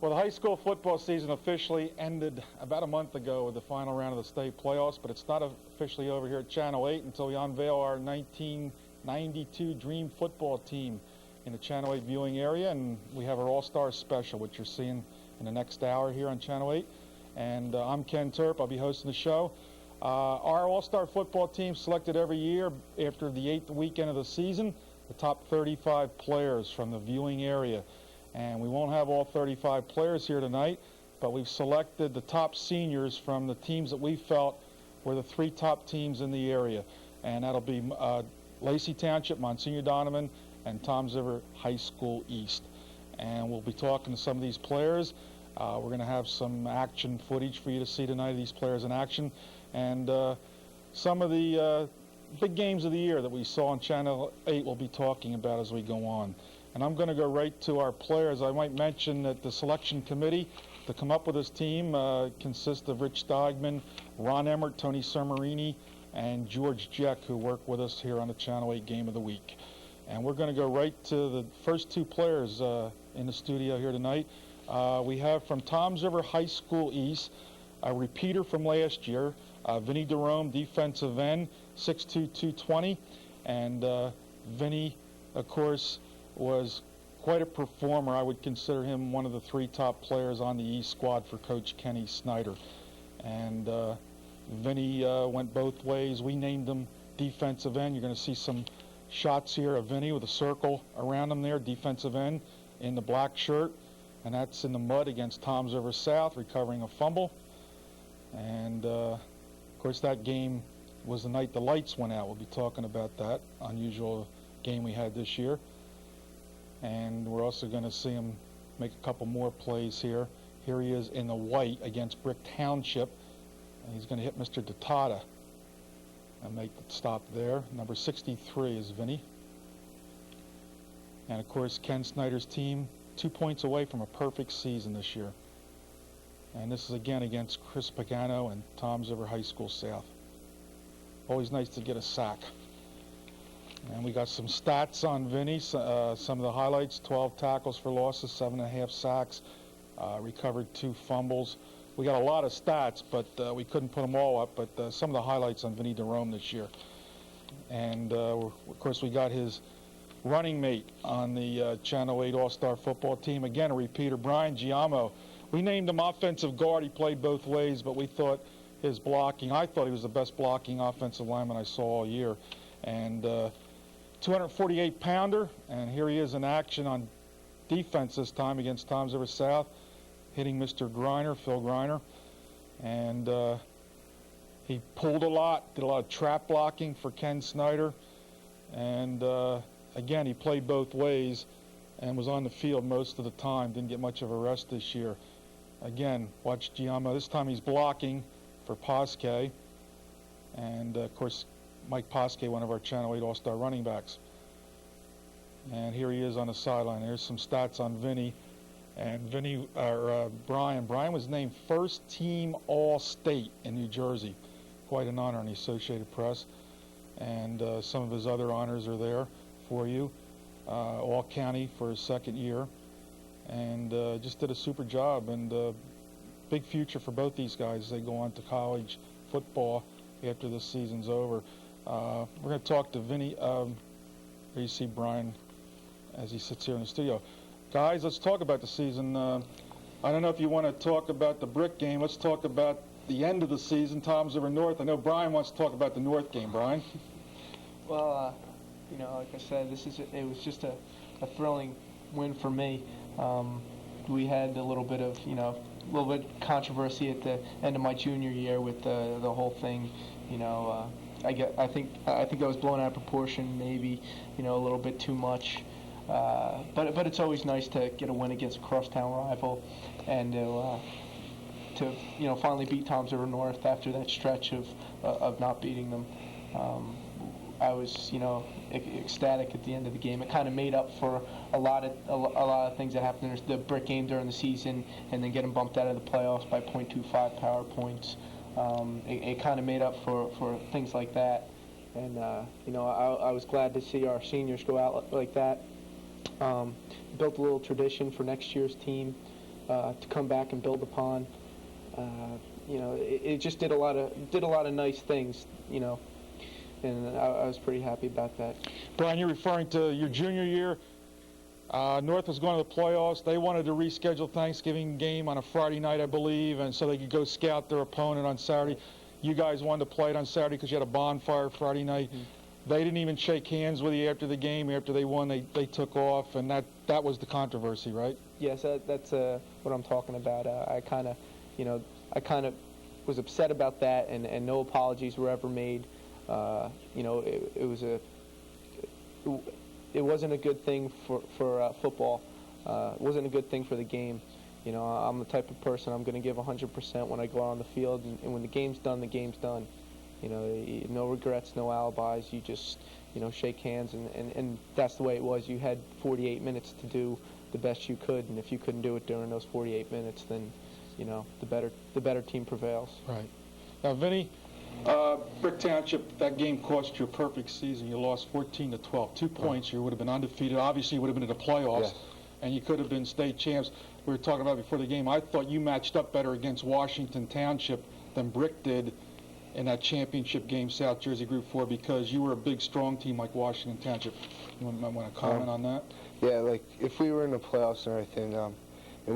Well, the high school football season officially ended about a month ago with the final round of the state playoffs, but it's not officially over here at Channel 8 until we unveil our 1992 Dream football team in the Channel 8 viewing area, and we have our All-Star special, which you're seeing in the next hour here on Channel 8. And I'm Ken Turp. I'll be hosting the show. Our All-Star football team selected every year after the 8th weekend of the season, the top 35 players from the viewing area. And we won't have all 35 players here tonight, but we've selected the top seniors from the teams that we felt were the 3 top teams in the area. And that'll be Lacey Township, Monsignor Donovan, and Toms River High School East. And we'll be talking to some of these players. We're going to have some action footage for you to see tonight of these players in action. And some of the big games of the year that we saw on Channel 8 we'll be talking about as we go on. And I'm going to go right to our players. I might mention that the selection committee to come up with this team consists of Rich Steigman, Ron Emmert, Tony Sermarini, and George Jeck, who work with us here on the Channel 8 Game of the Week. And we're going to go right to the first 2 players in the studio here tonight. We have from Toms River High School East, a repeater from last year, Vinny DeRome, defensive end, 6'2", 220. And Vinny, of course, was quite a performer. I would consider him one of the 3 top players on the East squad for Coach Kenny Snyder. And Vinny went both ways. We named him defensive end. You're going to see some shots here of Vinny with a circle around him there, defensive end in the black shirt. And that's in the mud against Toms River South, recovering a fumble. And, of course, that game was the night the lights went out. We'll be talking about that unusual game we had this year. And we're also going to see him make a couple more plays here. Here he is in the white against Brick Township. And he's going to hit Mr. Datata and make the stop there. Number 63 is Vinny. And, of course, Ken Snyder's team, 2 points away from a perfect season this year. And this is again against Chris Pagano and Toms River High School South. Always nice to get a sack. And we got some stats on Vinny, some of the highlights: 12 tackles for losses, 7.5 sacks, recovered 2 fumbles. We got a lot of stats, but we couldn't put them all up, but some of the highlights on Vinny DeRome this year. And, of course, we got his running mate on the Channel 8 All-Star football team. Again, a repeater, Brian Giamo. We named him offensive guard. He played both ways, but we thought his blocking, I thought he was the best blocking offensive lineman I saw all year. And 248-pounder, and here he is in action on defense this time against Toms River South, hitting Mr. Griner, Phil Griner. And he pulled a lot, did a lot of trap blocking for Ken Snyder. And again, he played both ways and was on the field most of the time. Didn't get much of a rest this year. Again, watch Giammo. This time he's blocking for Posque. And, of course, Mike Posque, one of our Channel 8 All-Star running backs. And here he is on the sideline. There's some stats on Vinny. And Vinny, Brian was named first team All-State in New Jersey. Quite an honor in the Associated Press. And some of his other honors are there for you. All-County for his 2nd year. And just did a super job. And big future for both these guys as they go on to college football after this season's over. We're going to talk to Vinny. Here you see Brian as he sits here in the studio. Guys, let's talk about the season. I don't know if you want to talk about the Brick game. Let's talk about the end of the season, Toms River North. I know Brian wants to talk about the North game. Brian? Well, you know, like I said, it was just a thrilling win for me. We had a little bit of, controversy at the end of my junior year with the whole thing. I think I was blown out of proportion, maybe, a little bit too much. But it's always nice to get a win against a crosstown rival, and to finally beat Toms River North after that stretch of not beating them. I was ecstatic at the end of the game. It kind of made up for a lot of things that happened. There's the Brick game during the season, and then getting bumped out of the playoffs by .25 power points. It kind of made up for things like that. And I was glad to see our seniors go out like that. Built a little tradition for next year's team. to come back and build upon. It just did a lot of nice things, and I was pretty happy about that. Brian, you're referring to your junior year. North was going to the playoffs. They wanted to reschedule Thanksgiving game on a Friday night, I believe, and so they could go scout their opponent on Saturday. You guys wanted to play it on Saturday because you had a bonfire Friday night. Mm-hmm. They didn't even shake hands with you after the game. After they won, they took off, and that was the controversy, right? Yes, that's what I'm talking about. I kind of was upset about that, and no apologies were ever made. It wasn't a good thing for football. It wasn't a good thing for the game. I'm the type of person, I'm going to give 100% when I go out on the field, and when the game's done, the game's done. No regrets, no alibis. You just, shake hands, and that's the way it was. You had 48 minutes to do the best you could, and if you couldn't do it during those 48 minutes, then, the better team prevails. Right. Now, Vinny, Brick Township, that game cost you a perfect season. You lost 14-12. 2 points, you would have been undefeated. Obviously, you would have been in the playoffs, yes, and you could have been state champs. We were talking about before the game, I thought you matched up better against Washington Township than Brick did in that championship game, South Jersey Group 4, because you were a big, strong team like Washington Township. You want to comment on that? Yeah, like, if we were in the playoffs and everything, and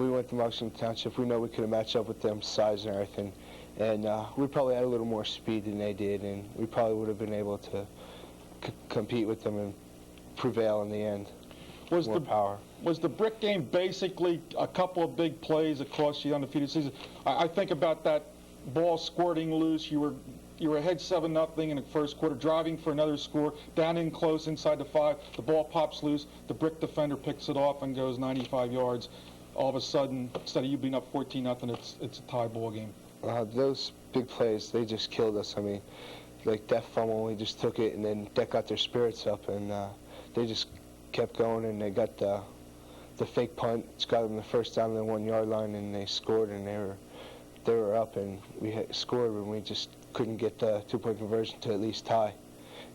we went to Washington Township, we know we could have matched up with them, size and everything. And we probably had a little more speed than they did, and we probably would have been able to compete with them and prevail in the end. More power. Was the Brick game basically a couple of big plays across the undefeated season? I think about that ball squirting loose. You were ahead 7-0 in the first quarter, driving for another score, down in close inside the 5. The ball pops loose. The Brick defender picks it off and goes 95 yards. All of a sudden, instead of you being up 14-0, it's a tie ball game. Those big plays, they just killed us. I mean, like that fumble, we just took it, and then that got their spirits up, and they just kept going, and they got the fake punt. It's got them the first down on the 1 yard line, and they scored, and they were up, and we had scored, and we just couldn't get the 2-point conversion to at least tie.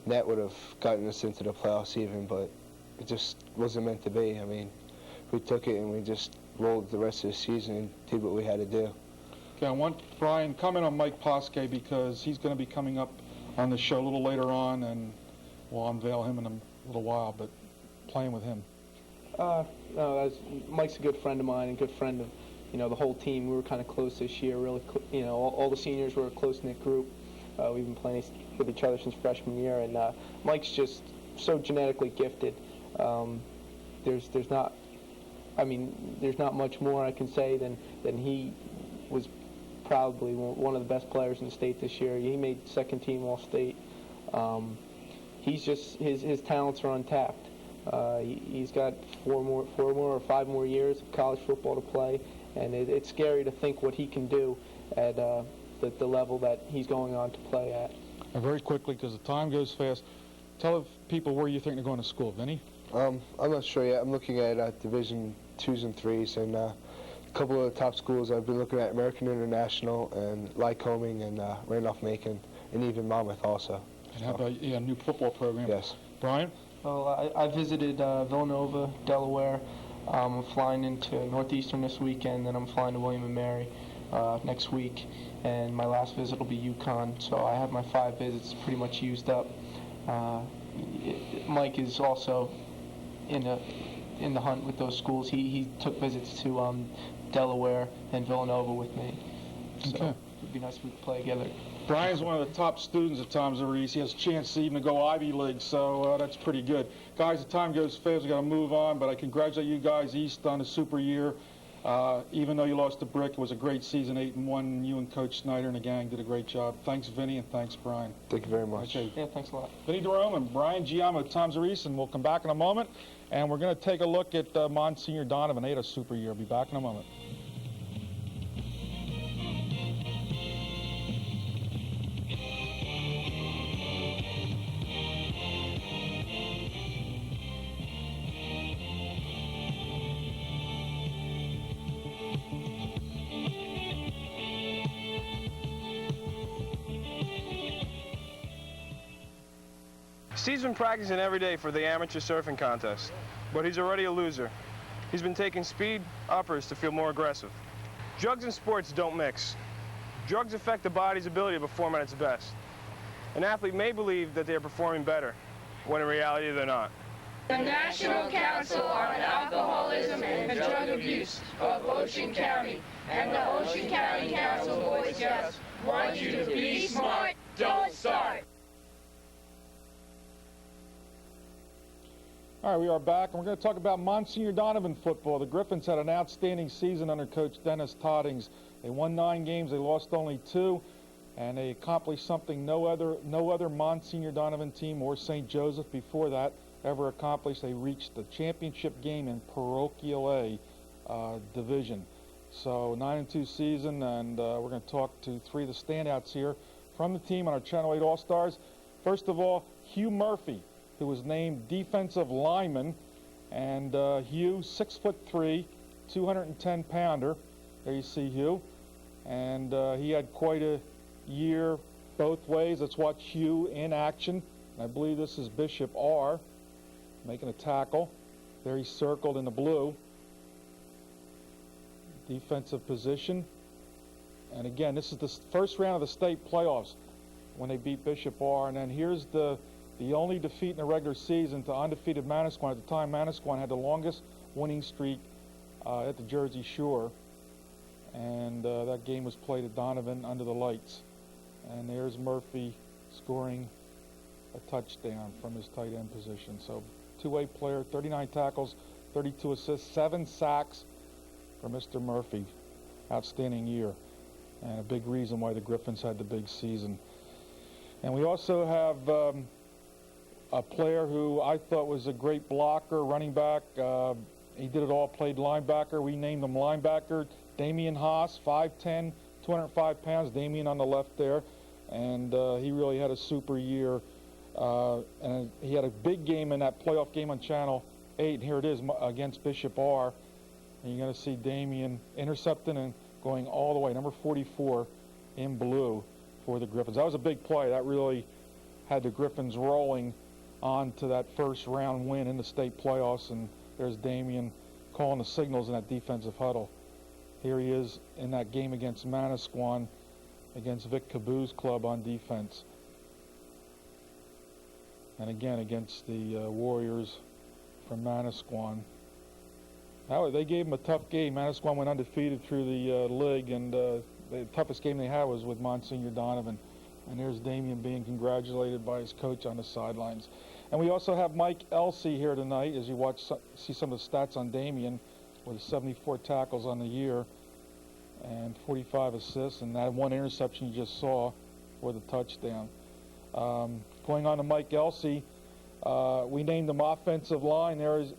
And that would have gotten us into the playoffs even, but it just wasn't meant to be. I mean, we took it, and we just rolled the rest of the season and did what we had to do. Okay, I want Brian comment on Mike Posque, because he's going to be coming up on the show a little later on, and we'll unveil him in a little while, but playing with him. Mike's a good friend of mine and good friend of, the whole team. We were kind of close this year, really, all the seniors were a close-knit group. We've been playing with each other since freshman year, and Mike's just so genetically gifted. There's not much more I can say than he was probably one of the best players in the state this year. He made second team All-State. He's just his talents are untapped. He's got 4 more or 5 more years of college football to play, and it's scary to think what he can do at the level that he's going on to play at. And very quickly, because the time goes fast, tell people where you think they're going to school, Vinny. I'm not sure yet. I'm looking at Division 2s and 3s, and a couple of the top schools I've been looking at: American International and Lycoming and Randolph-Macon, and even Monmouth also. And how about a new football program? Yes. Brian? Well, I visited Villanova, Delaware. I'm flying into Northeastern this weekend, then I'm flying to William & Mary next week, and my last visit will be UConn. So I have my 5 visits pretty much used up. Mike is also in the hunt with those schools. He took visits to Delaware and Villanova with me. So okay. It'd be nice if we could play together. Brian's one of the top students at Tom Zarice. He has a chance to even go Ivy League, so that's pretty good. Guys, the time goes fast. We've got to move on, but I congratulate you guys, East, on a super year. Even though you lost to Brick, it was a great season, 8-1. You and Coach Snyder and the gang did a great job. Thanks, Vinny, and thanks, Brian. Thank you very much. Okay. Yeah, thanks a lot. Vinny Jerome and Brian Giammo at Tom Zarice, and we'll come back in a moment. And we're going to take a look at Monsignor Donovan. They had a super year. Be back in a moment. Steve's been practicing every day for the amateur surfing contest, but he's already a loser. He's been taking speed uppers to feel more aggressive. Drugs and sports don't mix. Drugs affect the body's ability to perform at its best. An athlete may believe that they are performing better, when in reality they're not. The National Council on Alcoholism and Drug Abuse of Ocean County and the Ocean County Council Boy Scouts want you to be smart, don't start. All right, we are back, and we're going to talk about Monsignor Donovan football. The Griffins had an outstanding season under Coach Dennis Toddings. They won 9 games, they lost only 2, and they accomplished something no other Monsignor Donovan team or St. Joseph before that ever accomplished. They reached the championship game in Parochial A division. So 9-2 season, and we're going to talk to 3 of the standouts here from the team on our Channel 8 All-Stars. First of all, Hugh Murphy, who was named defensive lineman, and Hugh, 6'3", 210-pounder. There you see Hugh, and he had quite a year both ways. Let's watch Hugh in action. I believe this is Bishop R. making a tackle. There he's circled in the blue. Defensive position. And again, this is the first round of the state playoffs when they beat Bishop R. And then here's the only defeat in the regular season to undefeated Manasquan. At the time, Manasquan had the longest winning streak at the Jersey Shore. And that game was played at Donovan under the lights. And there's Murphy scoring a touchdown from his tight end position. So two-way player, 39 tackles, 32 assists, 7 sacks for Mr. Murphy. Outstanding year. And a big reason why the Griffins had the big season. And we also have a player who I thought was a great blocker, running back. He did it all, played linebacker. We named him linebacker. Damian Haas, 5'10", 205 pounds. Damian on the left there. And he really had a super year. And he had a big game in that playoff game on Channel 8. And here it is against Bishop R. And you're going to see Damian intercepting and going all the way, number 44 in blue for the Griffins. That was a big play. That really had the Griffins rolling on to that first round win in the state playoffs. And there's Damian calling the signals in that defensive huddle. Here he is in that game against Manasquan, against Vic Caboose club on defense. And again against the Warriors from Manasquan. They gave him a tough game. Manasquan went undefeated through the league, and the toughest game they had was with Monsignor Donovan. And there's Damian being congratulated by his coach on the sidelines. And we also have Mike Lacey here tonight, as you see some of the stats on Damian, with 74 tackles on the year and 45 assists, and that 1 interception you just saw for the touchdown. Going on to Mike Lacey, we named him offensive line. There is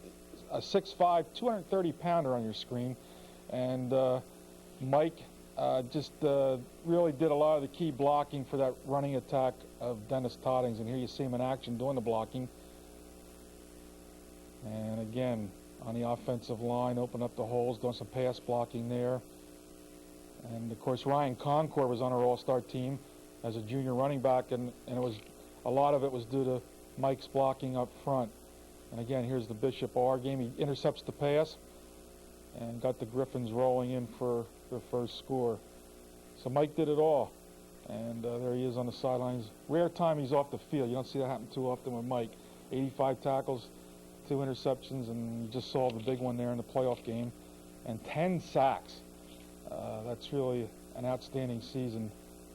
a 6'5", 230-pounder on your screen, and Mike just really did a lot of the key blocking for that running attack of Dennis Toddings, and here you see him in action doing the blocking. And again, on the offensive line, open up the holes, doing some pass blocking there. And of course, Ryan Concord was on our all-star team as a junior running back, and a lot of it was due to Mike's blocking up front. And again, here's the Bishop R game. He intercepts the pass and got the Griffins rolling in for their first score. So Mike did it all. And there he is on the sidelines. Rare time he's off the field. You don't see that happen too often with Mike. 85 tackles, 2 interceptions, and you just saw the big one there in the playoff game. And 10 sacks. That's really an outstanding season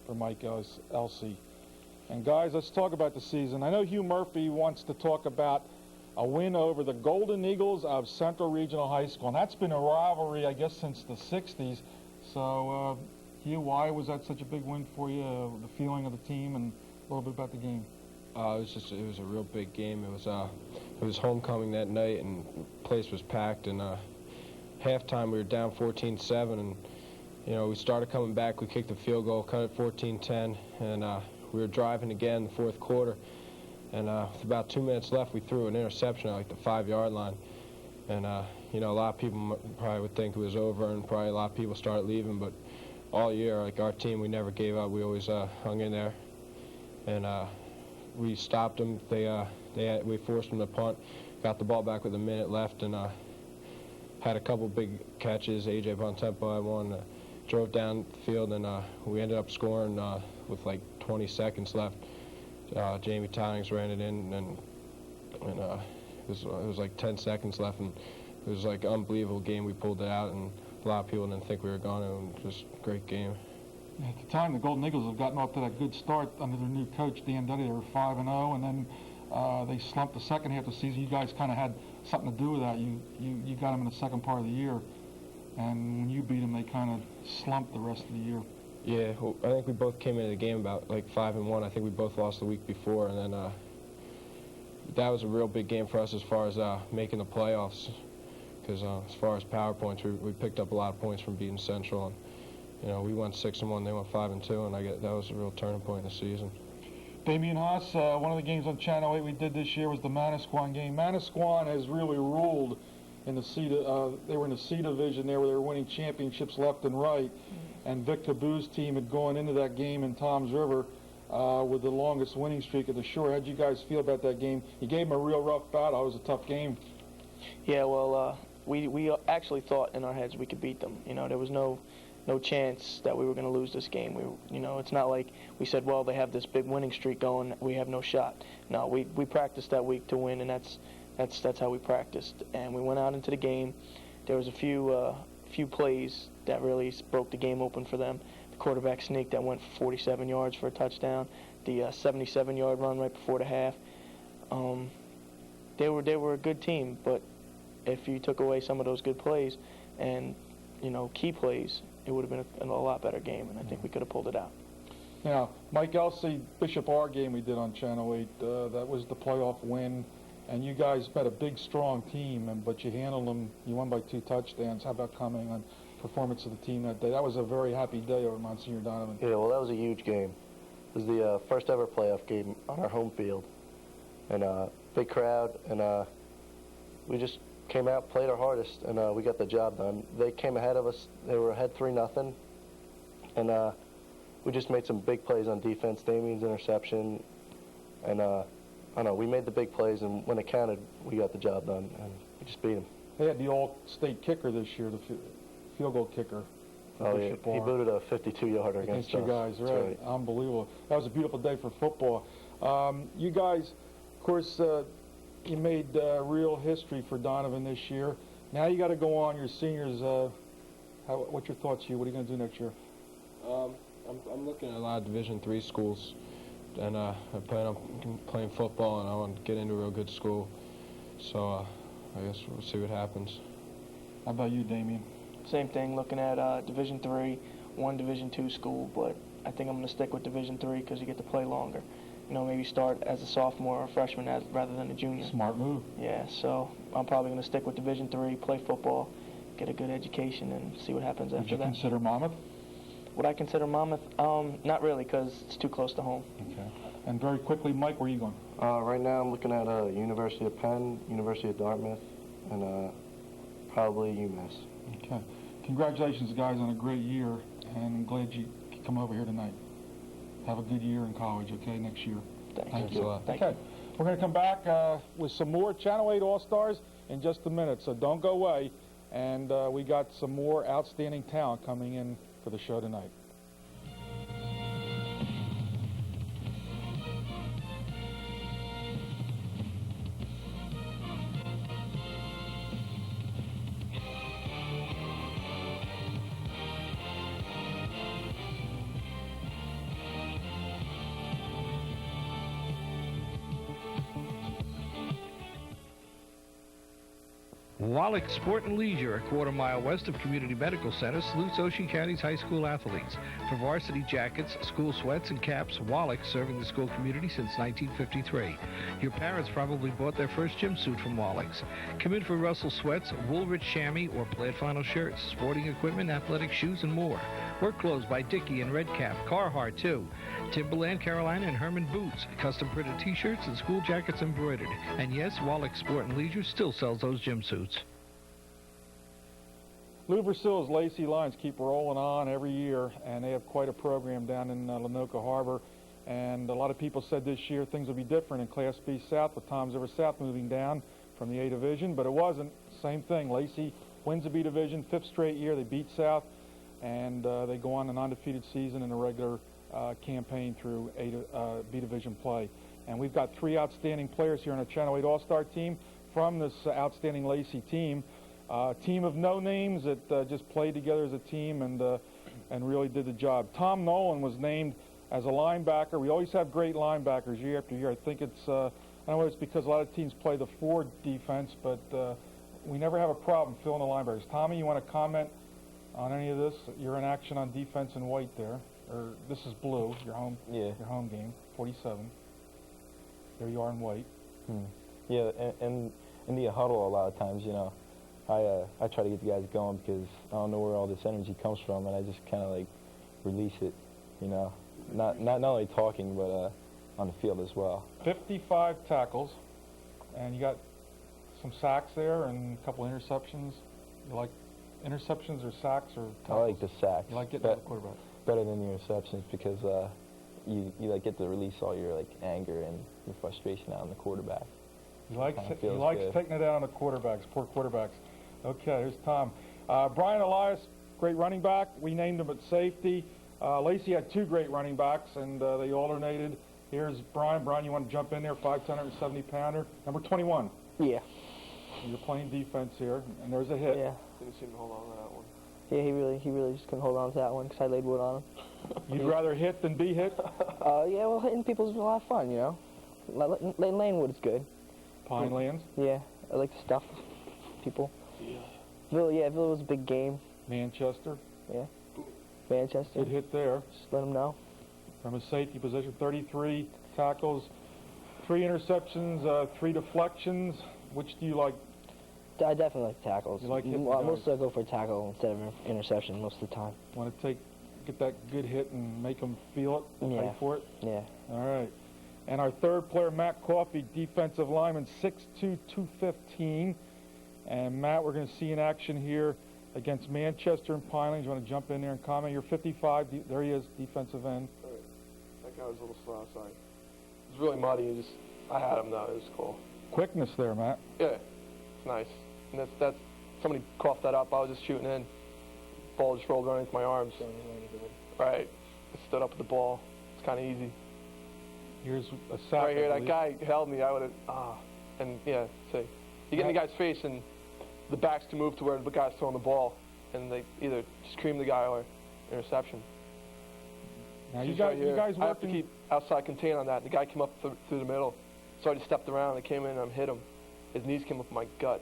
for Mike Lacey. And guys, let's talk about the season. I know Hugh Murphy wants to talk about a win over the Golden Eagles of Central Regional High School. And that's been a rivalry, I guess, since the 60s. So, Hugh, why was that such a big win for you? The feeling of the team and a little bit about the game. It was a real big game. It was homecoming that night, and the place was packed. And halftime, we were down 14-7, and we started coming back. We kicked a field goal, cut it 14-10, and we were driving again in the fourth quarter. And with about 2 minutes left, we threw an interception at like the 5-yard line. And a lot of people probably would think it was over, and probably a lot of people started leaving. But all year, like our team, we never gave up. We always hung in there, and we stopped them. We forced them to punt, got the ball back with a minute left, and had a couple big catches. A.J. Bontempo had one, drove down the field, and we ended up scoring with like 20 seconds left. Jamie Tonnings ran it in, and it was like 10 seconds left, and it was like an unbelievable game. We pulled it out, and a lot of people didn't think we were going to. It was just a great game. At the time, the Golden Eagles have gotten off to that good start under their new coach, Dan Duddy. They were 5-0, and then they slumped the second half of the season. You guys kind of had something to do with that. You got them in the second part of the year, and when you beat them, they kind of slumped the rest of the year. Yeah, well, I think we both came into the game about like 5-1. I think we both lost the week before, and then that was a real big game for us as far as making the playoffs. Because as far as power points, we picked up a lot of points from beating Central, and we went 6-1, they went 5-2, and that was a real turning point in the season. Damian Haas, one of the games on Channel 8 we did this year was the Manasquan game. Manasquan has really ruled in the C. They were in the C division there, where they were winning championships left and right. And Vic Taboo's team had gone into that game in Toms River with the longest winning streak at the shore. How'd you guys feel about that game? You gave them a real rough battle. It was a tough game. Yeah, well, we actually thought in our heads we could beat them. There was no chance that we were going to lose this game. It's not like we said, well, they have this big winning streak going, we have no shot. No, we practiced that week to win, and that's how we practiced. And we went out into the game. There was a few plays that really broke the game open for them. The quarterback sneak that went for 47 yards for a touchdown. The 77-yard run right before the half. They were a good team, but if you took away some of those good plays and key plays, it would have been a lot better game, and I think we could have pulled it out. Now, Mike Elsey, Bishop R game we did on Channel 8, that was the playoff win, and you guys met a big, strong team, but you handled them. You won by 2 touchdowns. How about commenting on performance of the team that day? That was a very happy day over Monsignor Donovan. Yeah, well, that was a huge game. It was the first ever playoff game on our home field, and big crowd, and we just came out, played our hardest, and we got the job done. They came ahead of us. They were ahead 3-0, and we just made some big plays on defense. Damien's interception, and I don't know, we made the big plays, and when it counted, we got the job done, and we just beat them. They had the all-state kicker this year, the field goal kicker. Oh, yeah, he booted a 52-yarder against you guys, us. right. Unbelievable. That was a beautiful day for football. You guys, of course, you made real history for Donovan this year. Now you got to go on. Your seniors. What's your thoughts, Hugh? What are you going to do next year? I'm looking at a lot of Division III schools, and I plan on playing football, and I want to get into a real good school. So I guess we'll see what happens. How about you, Damien? Same thing, looking at Division III, one Division II school, but I think I'm going to stick with Division III because you get to play longer. Maybe start as a sophomore or a freshman rather than a junior. Smart move. Yeah, so I'm probably going to stick with Division III, play football, get a good education, and see what happens after that. Would you consider Monmouth? Would I consider Monmouth? Not really, because it's too close to home. Okay. And very quickly, Mike, where are you going? Right now I'm looking at University of Penn, University of Dartmouth, and probably UMass. Okay. Congratulations, guys, on a great year, and I'm glad you could come over here tonight. Have a good year in college, okay, next year. Thank you. a lot. Thank Okay. We're going to come back with some more Channel 8 All-Stars in just a minute, so don't go away. And we got some more outstanding talent coming in for the show tonight. Wallach Sport and Leisure, a quarter-mile west of Community Medical Center, salutes Ocean County's high school athletes. For varsity jackets, school sweats, and caps, Wallach serving the school community since 1953. Your parents probably bought their first gym suit from Wallach's. Come in for Russell sweats, Woolrich chamois, or plaid flannel shirts, sporting equipment, athletic shoes, and more. Work clothes by Dickie and Redcap, Carhartt too. Timberland, Carolina, and Herman boots, custom printed t-shirts, and school jackets embroidered. And yes, Wallach Sport and Leisure still sells those gym suits. Lou Versil's Lacey lines keep rolling on every year, and they have quite a program down in Lenoka Harbor. And a lot of people said this year things will be different in Class B South with Toms River South moving down from the A Division, but it wasn't. Same thing. Lacey wins the B Division, 5th straight year. They beat South, and they go on an undefeated season in a regular campaign through B Division play. And we've got 3 outstanding players here on our Channel 8 All-Star team from this outstanding Lacey team. Team of no names that just played together as a team and really did the job. Tom Nolan was named as a linebacker. We always have great linebackers year after year. I think it's, I don't know if it's because a lot of teams play the 4 defense, but we never have a problem filling the linebackers. Tommy, you want to comment on any of this? You're in action on defense in white there. Or this is blue, your home game, 47. There you are in white. Yeah, and in the huddle a lot of times, you know, I try to get the guys going because I don't know where all this energy comes from, and I just kind of like release it, you know, not only talking but on the field as well. 55 tackles, and you got some sacks there and a couple interceptions. You like interceptions or sacks or tackles? I like the sacks. You like getting to the quarterback? Better than the interceptions because you like get to release all your like anger and your frustration out on the quarterback. He likes taking it out on the quarterbacks, poor quarterbacks. Okay, here's Tom. Brian Elias, great running back. We named him at safety. Lacey had 2 great running backs, and they alternated. Here's Brian. Brian, you want to jump in there? 5'10", 70-pounder. Number 21. Yeah. You're playing defense here, and there's a hit. Yeah. Didn't seem to hold on to that one. Yeah, he really just couldn't hold on to that one because I laid wood on him. You'd rather hit than be hit? Yeah, well, hitting people's a lot of fun, you know. Laying wood is good. Pine Lands? Yeah, I like to stuff people. Villa was a big game. Manchester? Yeah. Manchester. Good hit there. Just let him know. From a safety position, 33 tackles, 3 interceptions, 3 deflections. Which do you like? I definitely like tackles. You like hitting mostly I go for a tackle instead of interception most of the time. Want to get that good hit and make them feel it, Yeah. fight for it? Yeah. All right. And our third player, Matt Coffey, defensive lineman, 6'2", 215. And Matt, we're going to see in action here against Manchester and Pinelands. You want to jump in there and comment? You're 55. There he is, defensive end. All right. That guy was a little slow, sorry. It was really muddy. I had him, though. It was cool. Quickness there, Matt. Yeah, it's nice. And that's somebody coughed that up. I was just shooting in. Ball just rolled underneath my arms. Right. I stood up with the ball. It's kind of easy. Here's a sack. Right here, that guy held me. I would have, and yeah, see. You get in the guy's face, and the backs can move to where the guy's throwing the ball, and they either just cream the guy or interception. Now you guys I have to keep outside contain on that. The guy came up through the middle, so I just stepped around. I came in and I hit him. His knees came up my gut.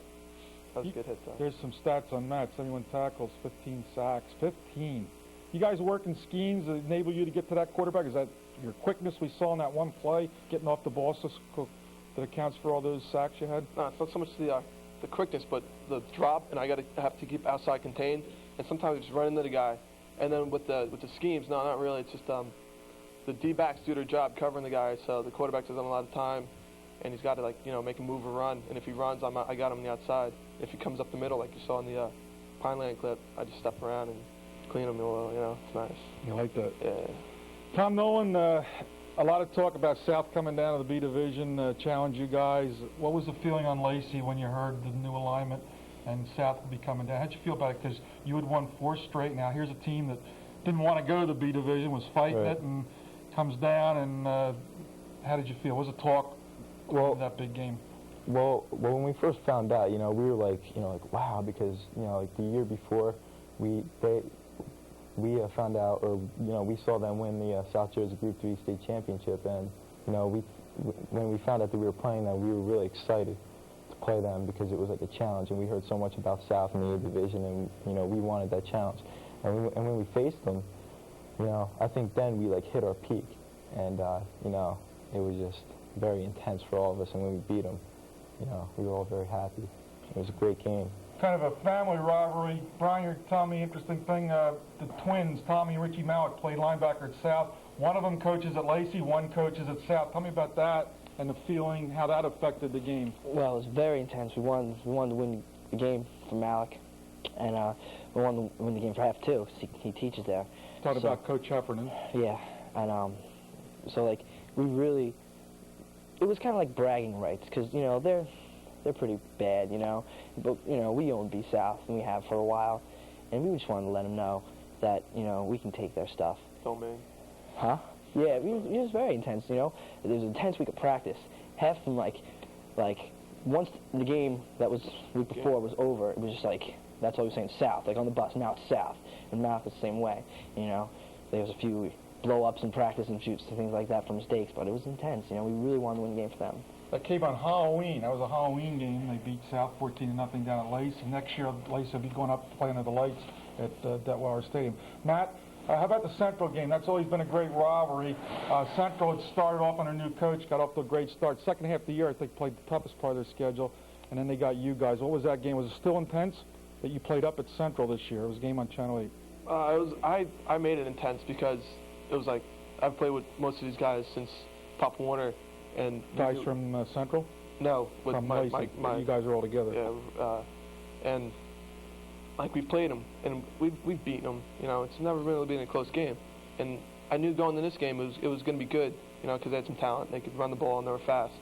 That was a good hit, though. There's some stats on Matt. 71 tackles, 15 sacks. 15. You guys working schemes that enable you to get to that quarterback? Is that your quickness we saw in that one play, getting off the ball that accounts for all those sacks you had? No, it's not so much the quickness, but the drop, and I have to keep outside contained. And sometimes I just run into the guy. And then with the schemes, no, not really. It's just the D-backs do their job covering the guy, so the quarterback doesn't have a lot of time, and he's got to make a move or run. And if he runs, I got him on the outside. If he comes up the middle, like you saw in the Pineland clip, I just step around and clean him a little. You know, it's nice. You like that? Yeah. Tom Nolan, a lot of talk about South coming down to the B Division, challenge you guys. What was the feeling on Lacey when you heard the new alignment and South would be coming down? How'd you feel about it? Because you had won 4 straight. Now here's a team that didn't want to go to the B Division, was fighting it, and comes down. And how did you feel? What was the talk in that big game? Well, when we first found out, you know, we were like, wow, because like the year before, we found out, or we saw them win the South Jersey Group 3 state championship, and when we found out that we were playing them, we were really excited to play them because it was like a challenge, and we heard so much about South in the A Division, and we wanted that challenge, and when we faced them, I think then we like hit our peak, and it was just very intense for all of us, and when we beat them, we were all very happy. It was a great game. Kind of a family rivalry. Brian, you're telling me interesting thing. The twins, Tommy and Richie Malik, played linebacker at South. One of them coaches at Lacey, one coaches at South. Tell me about that and the feeling, how that affected the game. Well, it was very intense. We wanted to win the game for Malik, and we wanted to win the game for Hef too, because he teaches there. Talk about Coach Heffernan. Yeah, and so like we really, it was kind of like bragging rights, because they're pretty bad, you know. But, you know, we own B South, and we have for a while. And we just wanted to let them know that, you know, we can take their stuff. Don't mean. Huh? Yeah, it was very intense, you know. It was intense week of practice. Half of them, like, once the game that was the week before was over, it was just like, that's all we were saying, South. Like on the bus, now it's South. And Mouth is the same way, you know. There was a few blow-ups in practice and shoots and things like that for mistakes, but it was intense, you know. We really wanted to win the game for them. That came on Halloween. That was a Halloween game. They beat South 14-0 down at Lacey. Next year, Lacey will be going up to play under the lights at Detweiler Stadium. Matt, how about the Central game? That's always been a great rivalry. Central had started off on a new coach, got off to a great start. Second half of the year, I think, played the toughest part of their schedule, and then they got you guys. What was that game? Was it still intense that you played up at Central this year? It was a game on Channel 8. I made it intense because it was like I've played with most of these guys since Pop Warner. And guys from Central? No, with from my you guys are all together. Yeah, and like we've played them and we've beaten them. You know, it's never really been a close game. And I knew going into this game it was going to be good. You know, because they had some talent. They could run the ball and they were fast.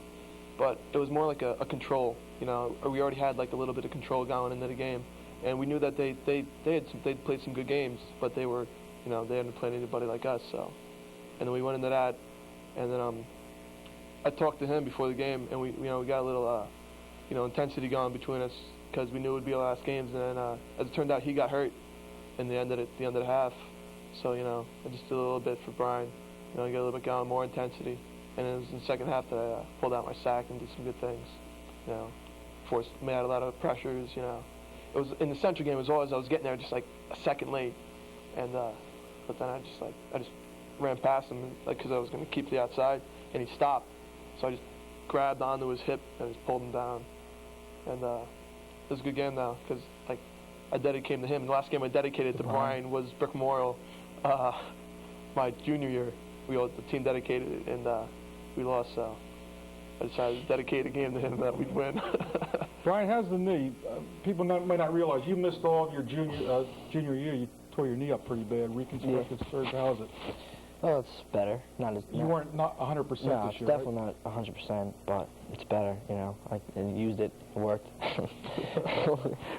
But it was more like a control. You know, or we already had like a little bit of control going into the game, and we knew that they'd played some good games, but they were, you know, they hadn't played anybody like us. So, and then we went into that, and then I talked to him before the game, and we got a little, intensity going between us because we knew it would be our last games. And then, as it turned out, he got hurt in the end of the half. So, you know, I just did a little bit for Brian. You know, get a little bit going, more intensity. And it was in the second half that I pulled out my sack and did some good things. You know, made out a lot of pressures. You know, it was in the Central game. It was always I was getting there just like a second late, and but then I just ran past him because I was going to keep the outside, and he stopped. So I just grabbed onto his hip and just pulled him down. And it was a good game though, because like I dedicated to him. And the last game I dedicated to Brian was Brick Memorial, my junior year. The team dedicated it, and we lost. So I decided to dedicate a game to him that we'd win. Brian, how's the knee? People may not realize you missed all of your junior year. You tore your knee up pretty bad. Reconstructive surgery. How's it? Oh, it's better. You weren't not 100% no, this year, it's definitely not 100%, but it's better, you know. I used it. It worked. What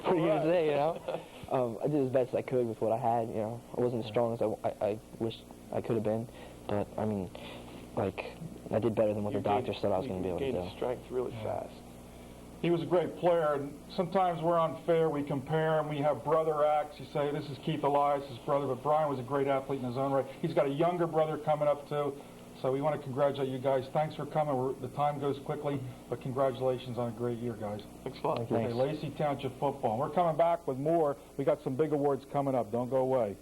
are you going to say, you know? I did as best as I could with what I had, you know. I wasn't as strong as I wished I could have been, but, I mean, like, I did better than what the doctor said I was going to be able to do. You gained strength really fast. He was a great player, and sometimes we're unfair. We compare him. We have brother acts. You say, this is Keith Elias' brother, but Brian was a great athlete in his own right. He's got a younger brother coming up, too. So we want to congratulate you guys. Thanks for coming. The time goes quickly, but congratulations on a great year, guys. Thanks a lot. Okay, Lacey Township football. And we're coming back with more. We got some big awards coming up. Don't go away.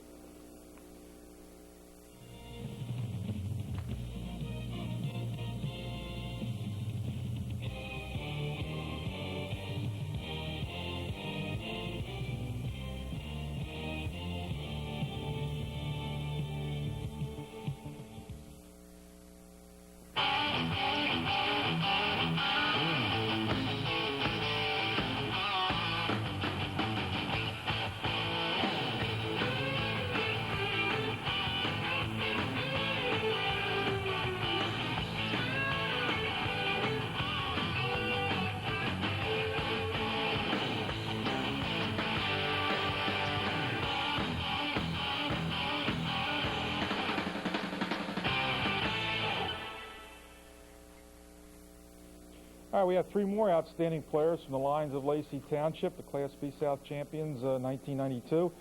All right, we have three more outstanding players from the lines of Lacey Township, the Class B South champions, 1992.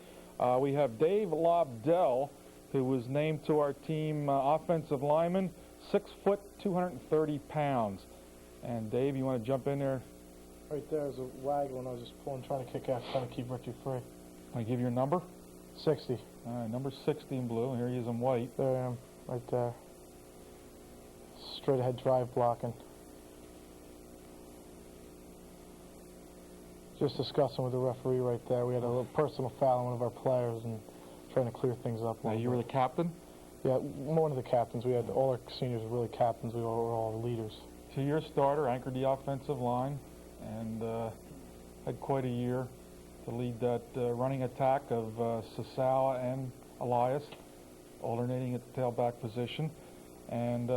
We have Dave Lobdell, who was named to our team offensive lineman, 6 foot, 230 pounds. And Dave, you want to jump in there? Right there is a waggle, and I was just trying to kick out, trying to keep Ricky free. Can I give you your number? 60. All right, number 60 in blue. Here he is in white. There I am, right there. Straight ahead drive blocking. Just discussing with the referee right there. We had a little personal foul on one of our players and trying to clear things up. Now, you were the captain? Yeah, one of the captains. We had all our seniors were really captains. We were all leaders. 2-year starter, anchored the offensive line, and had quite a year to lead that running attack of Sasawa and Elias, alternating at the tailback position. And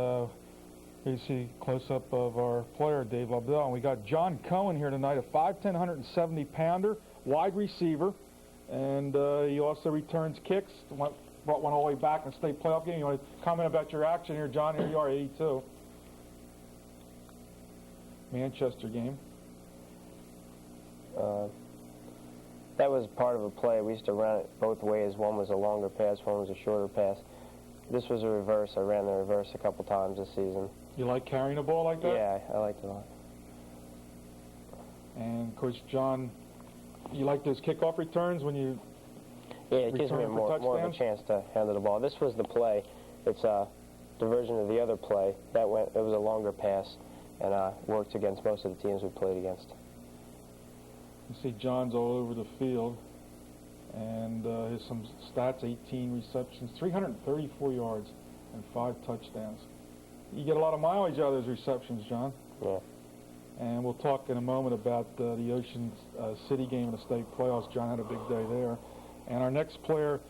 Here you see close-up of our player, Dave Lobdell. And we got John Cohen here tonight, a 5'10", 170-pounder, wide receiver. And he also returns kicks. Brought one all the way back in the state playoff game. You want to comment about your action here, John? Here you are, 82. Manchester game. That was part of a play. We used to run it both ways. One was a longer pass, one was a shorter pass. This was a reverse. I ran the reverse a couple times this season. You like carrying the ball like that? Yeah, I liked it a lot. And, of course, John, you like those kickoff returns when you Yeah, it gives me return for more of a chance to handle the ball. This was the play. It's a diversion of the other play. It was a longer pass, and worked against most of the teams we played against. You see John's all over the field, and here's some stats: 18 receptions, 334 yards, and 5 touchdowns. You get a lot of mileage out of those receptions, John. Yeah. And we'll talk in a moment about the Ocean City game in the state playoffs. John had a big day there. And our next player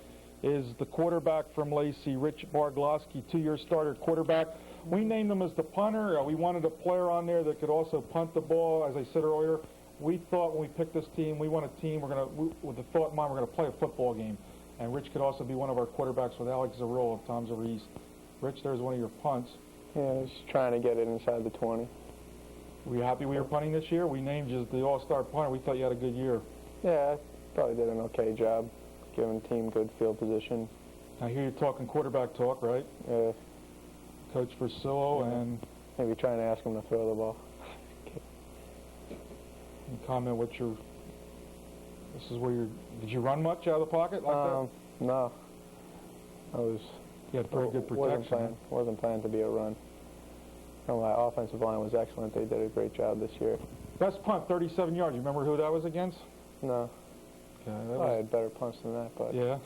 is the quarterback from Lacey, Rich Barglowski, 2-year starter quarterback. We named him as the punter. We wanted a player on there that could also punt the ball. As I said earlier, we thought when we picked this team, we want a team with the thought in mind, we're going to play a football game. And Rich could also be one of our quarterbacks with Alex Zarrola of Tom's River East. Rich, there's one of your punts. Yeah, I was trying to get it inside the 20. Were you happy with your punting this year? We named you as the all-star punter. We thought you had a good year. Yeah, I probably did an okay job, giving the team good field position. I hear you talking quarterback talk, right? Yeah. Coach Versillo and... Maybe trying to ask him to throw the ball. And comment what your... This is where you're... Did you run much out of the pocket like that? No. I was... You had pretty good protection. Wasn't planning to be a run. No, my offensive line was excellent. They did a great job this year. Best punt, 37 yards. You remember who that was against? No. Okay, I had better punts than that, but... Yeah?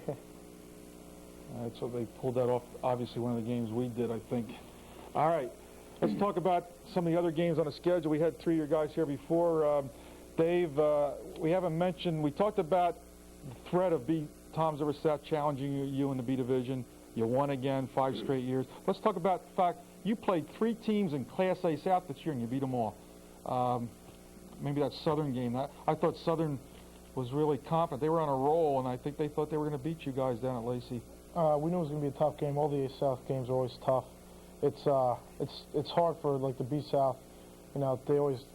All right, so they pulled that off, obviously, one of the games we did, I think. All right, let's talk about some of the other games on the schedule. We had 3 of your guys here before. Dave, we haven't mentioned, we talked about the threat of Tom's River South challenging you in the B Division. You won again 5 straight years. Let's talk about the fact you played 3 teams in Class A South this year and you beat them all. Maybe that Southern game. I thought Southern was really confident. They were on a roll, and I think they thought they were going to beat you guys down at Lacey. We knew it was going to be a tough game. All the A South games are always tough. It's hard for like the B South. You know,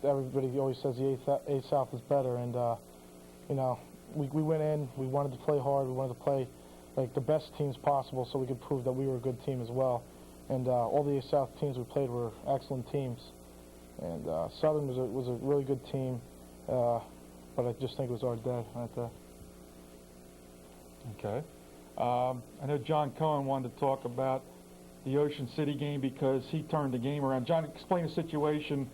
everybody always says the A South is better, and you know, we went in. We wanted to play hard. We wanted to play like the best teams possible, so we could prove that we were a good team as well. And all the A South teams we played were excellent teams. And Southern was a really good team, but I just think it was our day right there. Okay. I know John Cohen wanted to talk about the Ocean City game because he turned the game around. John, explain the situation,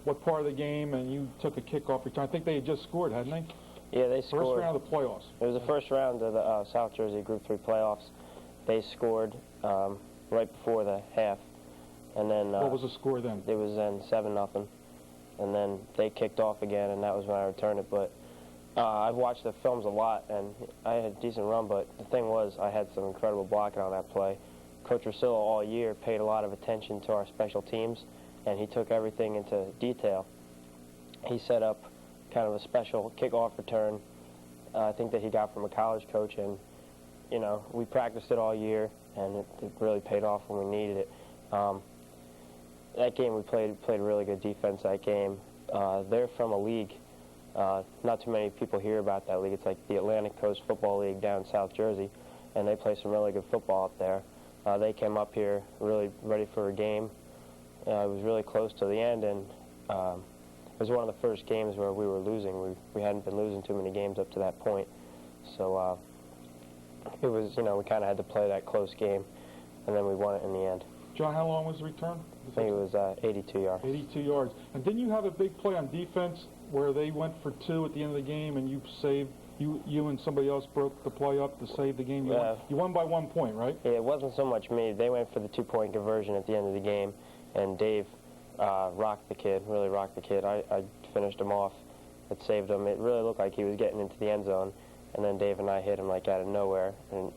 what part of the game, and you took a kickoff return. I think they had just scored, hadn't they? Yeah, they scored. First round of the playoffs. It was the first round of the South Jersey Group 3 playoffs. They scored right before the half. And then what was the score then? It was then 7-0. And then they kicked off again, and that was when I returned it. But I've watched the films a lot, and I had a decent run, but the thing was I had some incredible blocking on that play. Coach Rosillo all year paid a lot of attention to our special teams, and he took everything into detail. He set up kind of a special kickoff return, I think that he got from a college coach, and you know, we practiced it all year, and it really paid off when we needed it. That game we played really good defense that game. They're from a league. Not too many people hear about that league. It's like the Atlantic Coast Football League down in South Jersey, and they play some really good football up there. They came up here really ready for a game. It was really close to the end, and it was one of the first games where we were losing. We hadn't been losing too many games up to that point. So it was, you know, we kind of had to play that close game, and then we won it in the end. John, how long was the return? I think it was 82 yards. 82 yards. And didn't you have a big play on defense where they went for 2 at the end of the game, and you saved, you and somebody else broke the play up to save the game? You won by 1 point, right? Yeah, it wasn't so much me. They went for the 2-point conversion at the end of the game, and Dave rocked the kid, really rocked the kid. I finished him off. It saved him. It really looked like he was getting into the end zone, and then Dave and I hit him like out of nowhere, and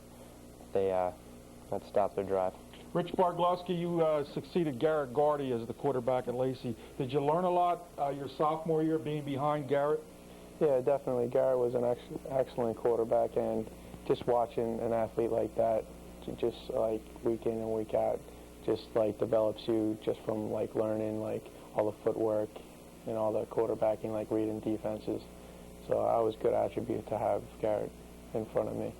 they that stopped their drive. Rich Barglowski, you succeeded Garrett Gardy as the quarterback at Lacey. Did you learn a lot your sophomore year being behind Garrett? Yeah, definitely. Garrett was an excellent quarterback, and just watching an athlete like that, just like week in and week out, just like develops you just from like learning like all the footwork and all the quarterbacking, like reading defenses. So I was a good attribute to have Garrett in front of me.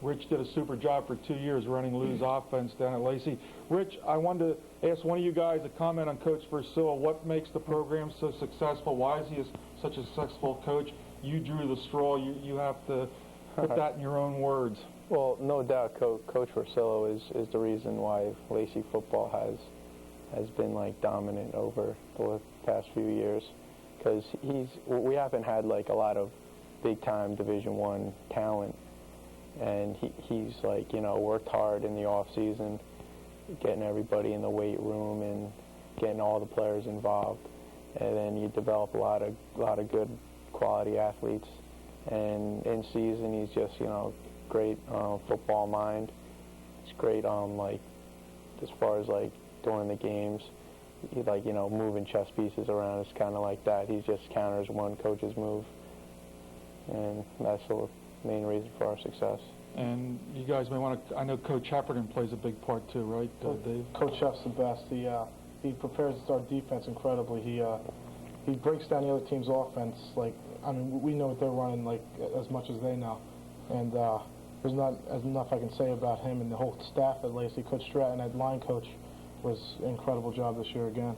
Rich did a super job for 2 years running Lou's offense down at Lacey. Rich, I wanted to ask one of you guys a comment on Coach Versilla. What makes the program so successful? Why is he such a successful coach? You drew the straw. You have to put that in your own words. Well, no doubt, Coach Versilla is the reason why Lacey football has been like dominant over the past few years, because we haven't had like a lot of big time Division I talent, and he's like, you know, worked hard in the off season, getting everybody in the weight room and getting all the players involved, and then you develop a lot of good quality athletes, and in season he's just, you know, great football mind. It's great like as far as like during the games, he, like, you know, moving chess pieces around. It's kind of like that. He just counters one coach's move, and that's the main reason for our success. And you guys may want to, I know Coach Hepperton plays a big part too, right, Dave? Coach Heff's the best. He prepares our defense incredibly. He breaks down the other team's offense. Like, I mean, we know what they're running like as much as they know, and there's not enough I can say about him and the whole staff at Lacey. Coach Stratton, that line coach, was an incredible job this year again.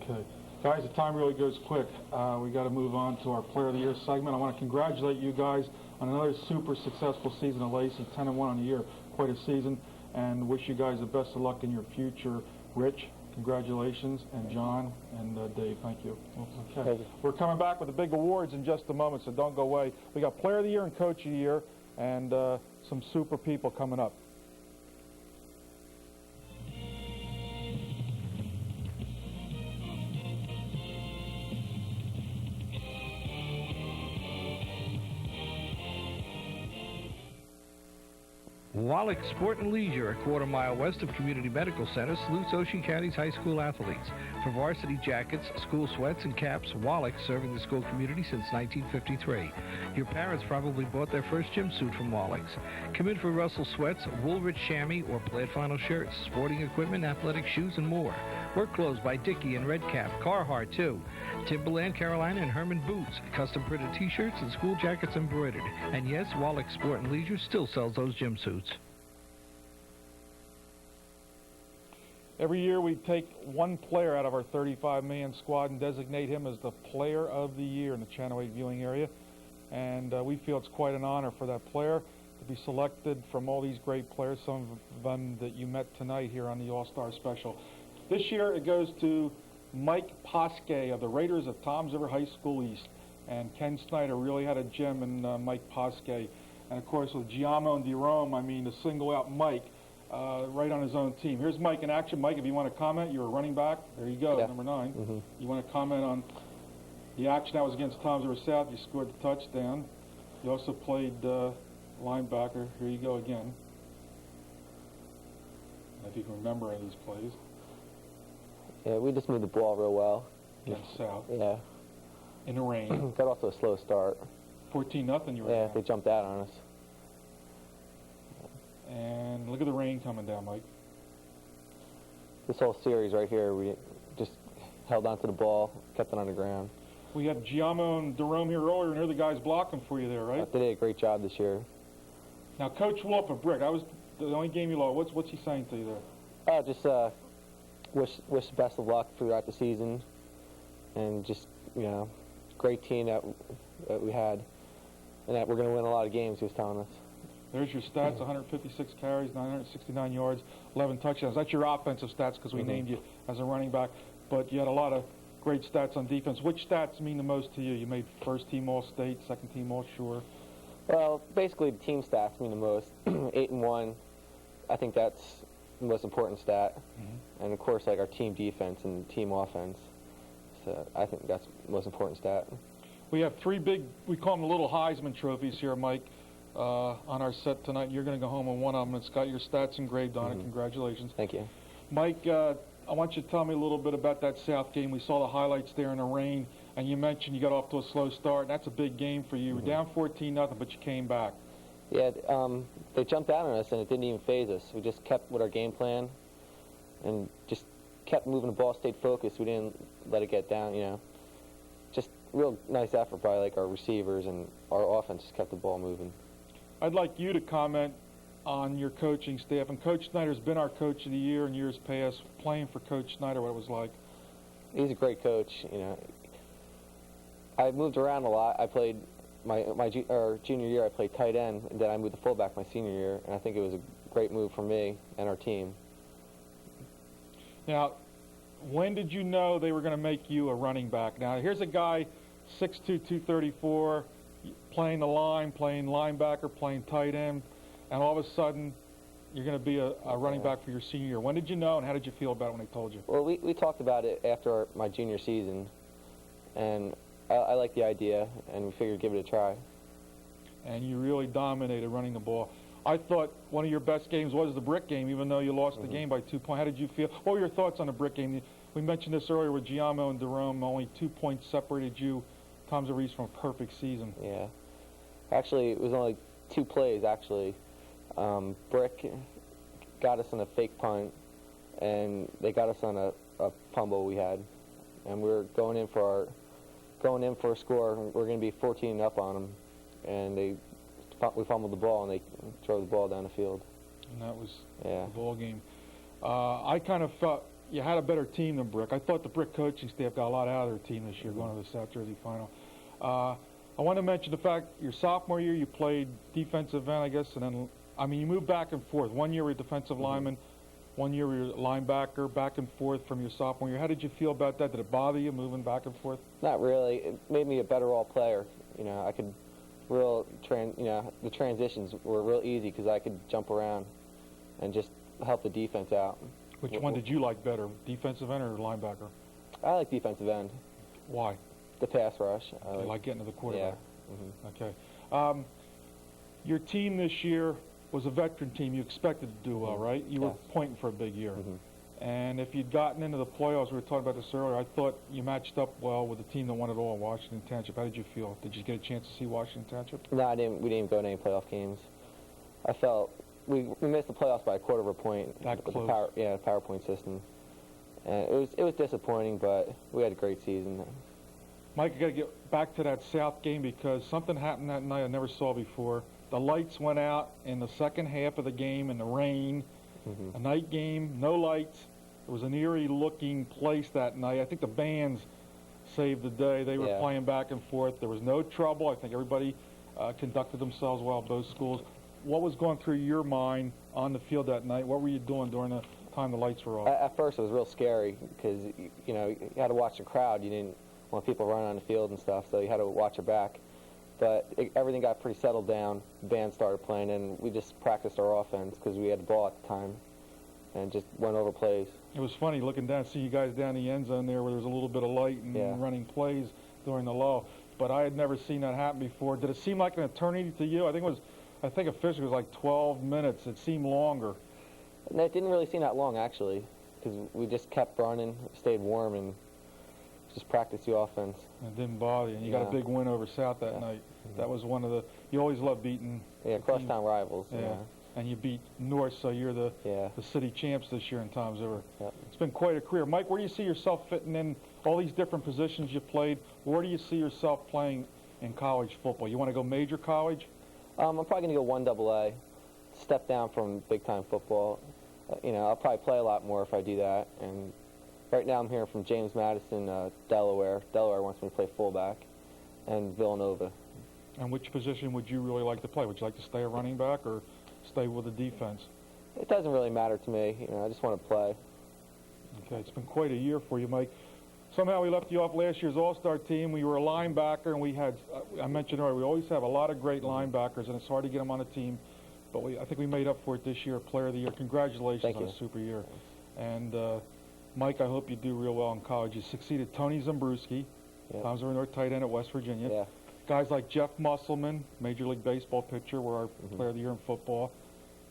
Okay. Guys, the time really goes quick. We got to move on to our Player of the Year segment. I want to congratulate you guys on another super successful season at Lacey, 10-1 on the year, quite a season, and wish you guys the best of luck in your future. Rich, congratulations, and John and Dave, thank you. Okay. Thank you. We're coming back with the big awards in just a moment, so don't go away. We got Player of the Year and Coach of the Year, and some super people coming up. Wallach Sport and Leisure, a quarter-mile west of Community Medical Center, salutes Ocean County's high school athletes. For varsity jackets, school sweats, and caps, Wallach serving the school community since 1953. Your parents probably bought their first gym suit from Wallach's. Come in for Russell sweats, Woolrich chamois, or plaid flannel shirts, sporting equipment, athletic shoes, and more. Work clothes by Dickie and Redcap, Carhartt too. Timberland, Carolina, and Herman boots, custom printed t-shirts, and school jackets embroidered. And yes, Wallach Sport and Leisure still sells those gym suits. Every year we take one player out of our 35-man squad and designate him as the Player of the Year in the Channel 8 viewing area. And we feel it's quite an honor for that player to be selected from all these great players, some of them that you met tonight here on the All-Star Special. This year it goes to Mike Posque of the Raiders of Toms River High School East. And Ken Snyder really had a gem in Mike Posque. And of course with Giamo and DeRome, I mean, to single out Mike, right on his own team. Here's Mike in action. Mike, if you want to comment, you're a running back. There you go, number 9. Mm-hmm. You want to comment on the action that was against Toms River South? You scored the touchdown. You also played linebacker. Here you go again. If you can remember any of these plays. Yeah, we just moved the ball real well. Against South. Yeah. In the rain. Got off to a slow start. 14-0 you were Yeah, down. they jumped out on us. And look at the rain coming down, Mike. This whole series right here, we just held onto the ball, kept it on the ground. We had Giamo and DeRome here earlier, and here the guys blocking for you there, right? They did a great job this year. Now, Coach Wolf of Brick, that was the only game you lost. What's he saying to you there? Just wish the best of luck throughout the season, and just, you know, great team that we had, and that we're going to win a lot of games, he was telling us. There's your stats, 156 carries, 969 yards, 11 touchdowns. That's your offensive stats because we named you as a running back, but you had a lot of great stats on defense. Which stats mean the most to you? You made first team All-State, second team All-Shore. Well, basically the team stats mean the most. 8-1, I think that's the most important stat. And of course, like our team defense and team offense. So I think that's the most important stat. We have 3 big, we call them the little Heisman trophies here, Mike. on our set tonight. You're going to go home on one of them. It's got your stats engraved on it. Congratulations. Thank you. Mike, I want you to tell me a little bit about that South game. We saw the highlights there in the rain, and you mentioned you got off to a slow start. That's a big game for you. You were down 14-0, but you came back. Yeah, they jumped out on us, and it didn't even phase us. We just kept with our game plan and just kept moving the ball, stayed focused. We didn't let it get down, you know. Just real nice effort by like our receivers, and our offense just kept the ball moving. I'd like you to comment on your coaching staff. And Coach Snyder's been our Coach of the Year in years past. Playing for Coach Snyder, what it was like? He's a great coach. You know, I moved around a lot. I played my junior year. I played tight end, and then I moved to fullback my senior year. And I think it was a great move for me and our team. Now, when did you know they were going to make you a running back? Now, here's a guy, 6'2", 234, playing the line, playing linebacker, playing tight end, and all of a sudden you're going to be a running back for your senior year. When did you know, and how did you feel about it when they told you? Well, we talked about it after my junior season, and I liked the idea, and we figured give it a try. And you really dominated running the ball. I thought one of your best games was the brick game, even though you lost the game by 2 points. How did you feel? What were your thoughts on the brick game? We mentioned this earlier with Giamo and Jerome. Only 2 points separated you, Tom Zarice, from a perfect season. Yeah. Actually, it was only 2 plays, actually. Brick got us on a fake punt, and they got us on a fumble we had. And we were going in for a score. We're going to be 14 up on them, and we fumbled the ball, and they throw the ball down the field. And that was the ball game. I kind of felt you had a better team than Brick. I thought the Brick coaching staff got a lot out of their team this year, going to the South Jersey final. I want to mention the fact your sophomore year you played defensive end, I guess, and then you moved back and forth. 1 year you were a defensive lineman, 1 year you were a linebacker, back and forth from your sophomore year. How did you feel about that? Did it bother you moving back and forth? Not really. It made me a better all player. You know, I could the transitions were real easy because I could jump around and just help the defense out. Which one did you like better, defensive end or linebacker? I like defensive end. Why? The pass rush. You like getting to the quarterback? Yeah. Okay. Your team this year was a veteran team. You expected to do well, right? You were pointing for a big year. And if you'd gotten into the playoffs, we were talking about this earlier, I thought you matched up well with the team that won it all, Washington Township. How did you feel? Did you get a chance to see Washington Township? No, I didn't. We didn't go to any playoff games. I felt we missed the playoffs by a quarter of a point. That close. The PowerPoint system. And it was disappointing, but we had a great season. Mike, I got to get back to that South game because something happened that night I never saw before. The lights went out in the second half of the game in the rain. A night game, no lights. It was an eerie-looking place that night. I think the bands saved the day. They were playing back and forth. There was no trouble. I think everybody conducted themselves well at both schools. What was going through your mind on the field that night? What were you doing during the time the lights were off? At first, it was real scary because you had to watch the crowd. You didn't want people running on the field and stuff, so you had to watch your back. But everything got pretty settled down. The band started playing, and we just practiced our offense because we had the ball at the time and just went over plays. It was funny looking down, see you guys down the end zone there where there was a little bit of light and running plays during the lull. But I had never seen that happen before. Did it seem like an eternity to you? I think officially it was like 12 minutes. It seemed longer. No, it didn't really seem that long, actually, because we just kept running, stayed warm, and just practiced the offense. It didn't bother you. And you got a big win over South that night. That was one of the, you always love beating. Yeah, crosstown rivals. Yeah. And you beat North, so you're the city champs this year in Tom's River. It's been quite a career. Mike, where do you see yourself fitting in all these different positions you played? Where do you see yourself playing in college football? You want to go major college? I'm probably going to go 1AA, step down from big-time football. I'll probably play a lot more if I do that. And right now I'm hearing from James Madison, Delaware. Delaware wants me to play fullback, and Villanova. And which position would you really like to play? Would you like to stay a running back or stay with the defense? It doesn't really matter to me. I just want to play. Okay, it's been quite a year for you, Mike. Somehow we left you off last year's All-Star team. We were a linebacker, and we had, I mentioned earlier, we always have a lot of great linebackers, and it's hard to get them on a team. But I think we made up for it this year, Player of the Year. Congratulations on a super year. And Mike, I hope you do real well in college. You succeeded Tony Zambruski, Tom's River North tight end at West Virginia. Guys like Jeff Musselman, Major League Baseball pitcher, we're our Player of the Year in football.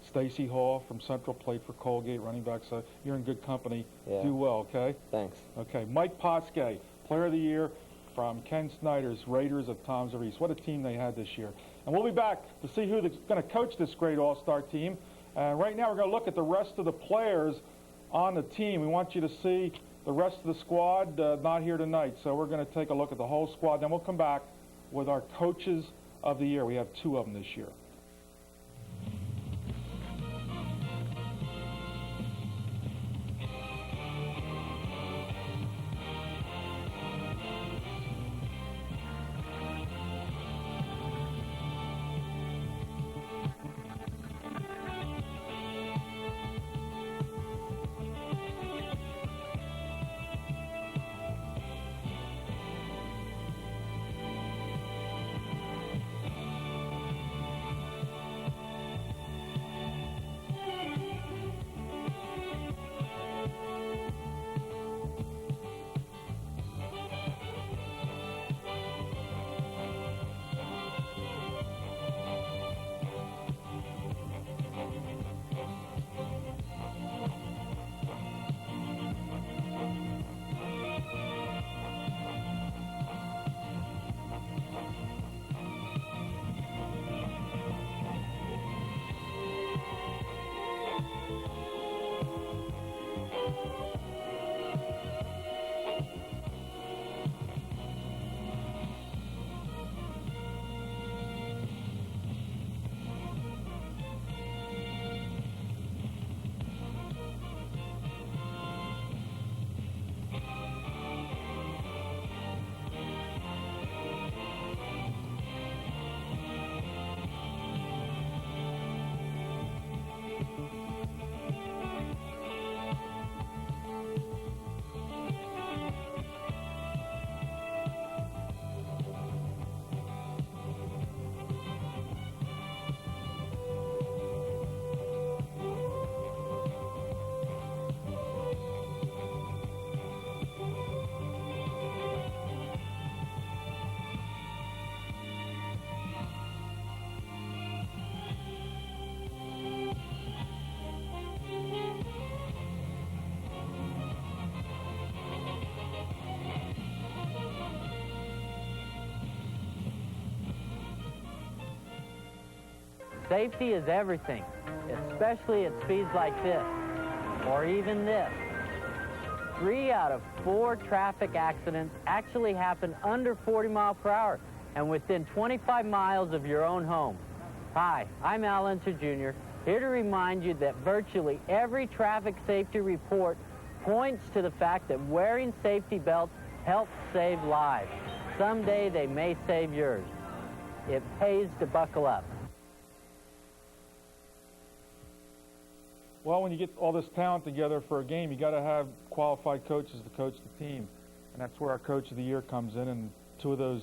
Stacy Hall from Central played for Colgate, running back, so you're in good company. Yeah. Do well, okay? Thanks. Okay, Mike Posque, Player of the Year from Ken Snyder's Raiders of Toms of East. What a team they had this year. And we'll be back to see who's going to coach this great all-star team. And right now we're going to look at the rest of the players on the team. We want you to see the rest of the squad not here tonight. So we're going to take a look at the whole squad. Then we'll come back with our coaches of the year. We have 2 of them this year. Safety is everything, especially at speeds like this, or even this. 3 out of 4 traffic accidents actually happen under 40 miles per hour and within 25 miles of your own home. Hi, I'm Al Unser Jr., here to remind you that virtually every traffic safety report points to the fact that wearing safety belts helps save lives. Someday they may save yours. It pays to buckle up. Well, when you get all this talent together for a game, you got to have qualified coaches to coach the team, and that's where our Coach of the Year comes in. And 2 of those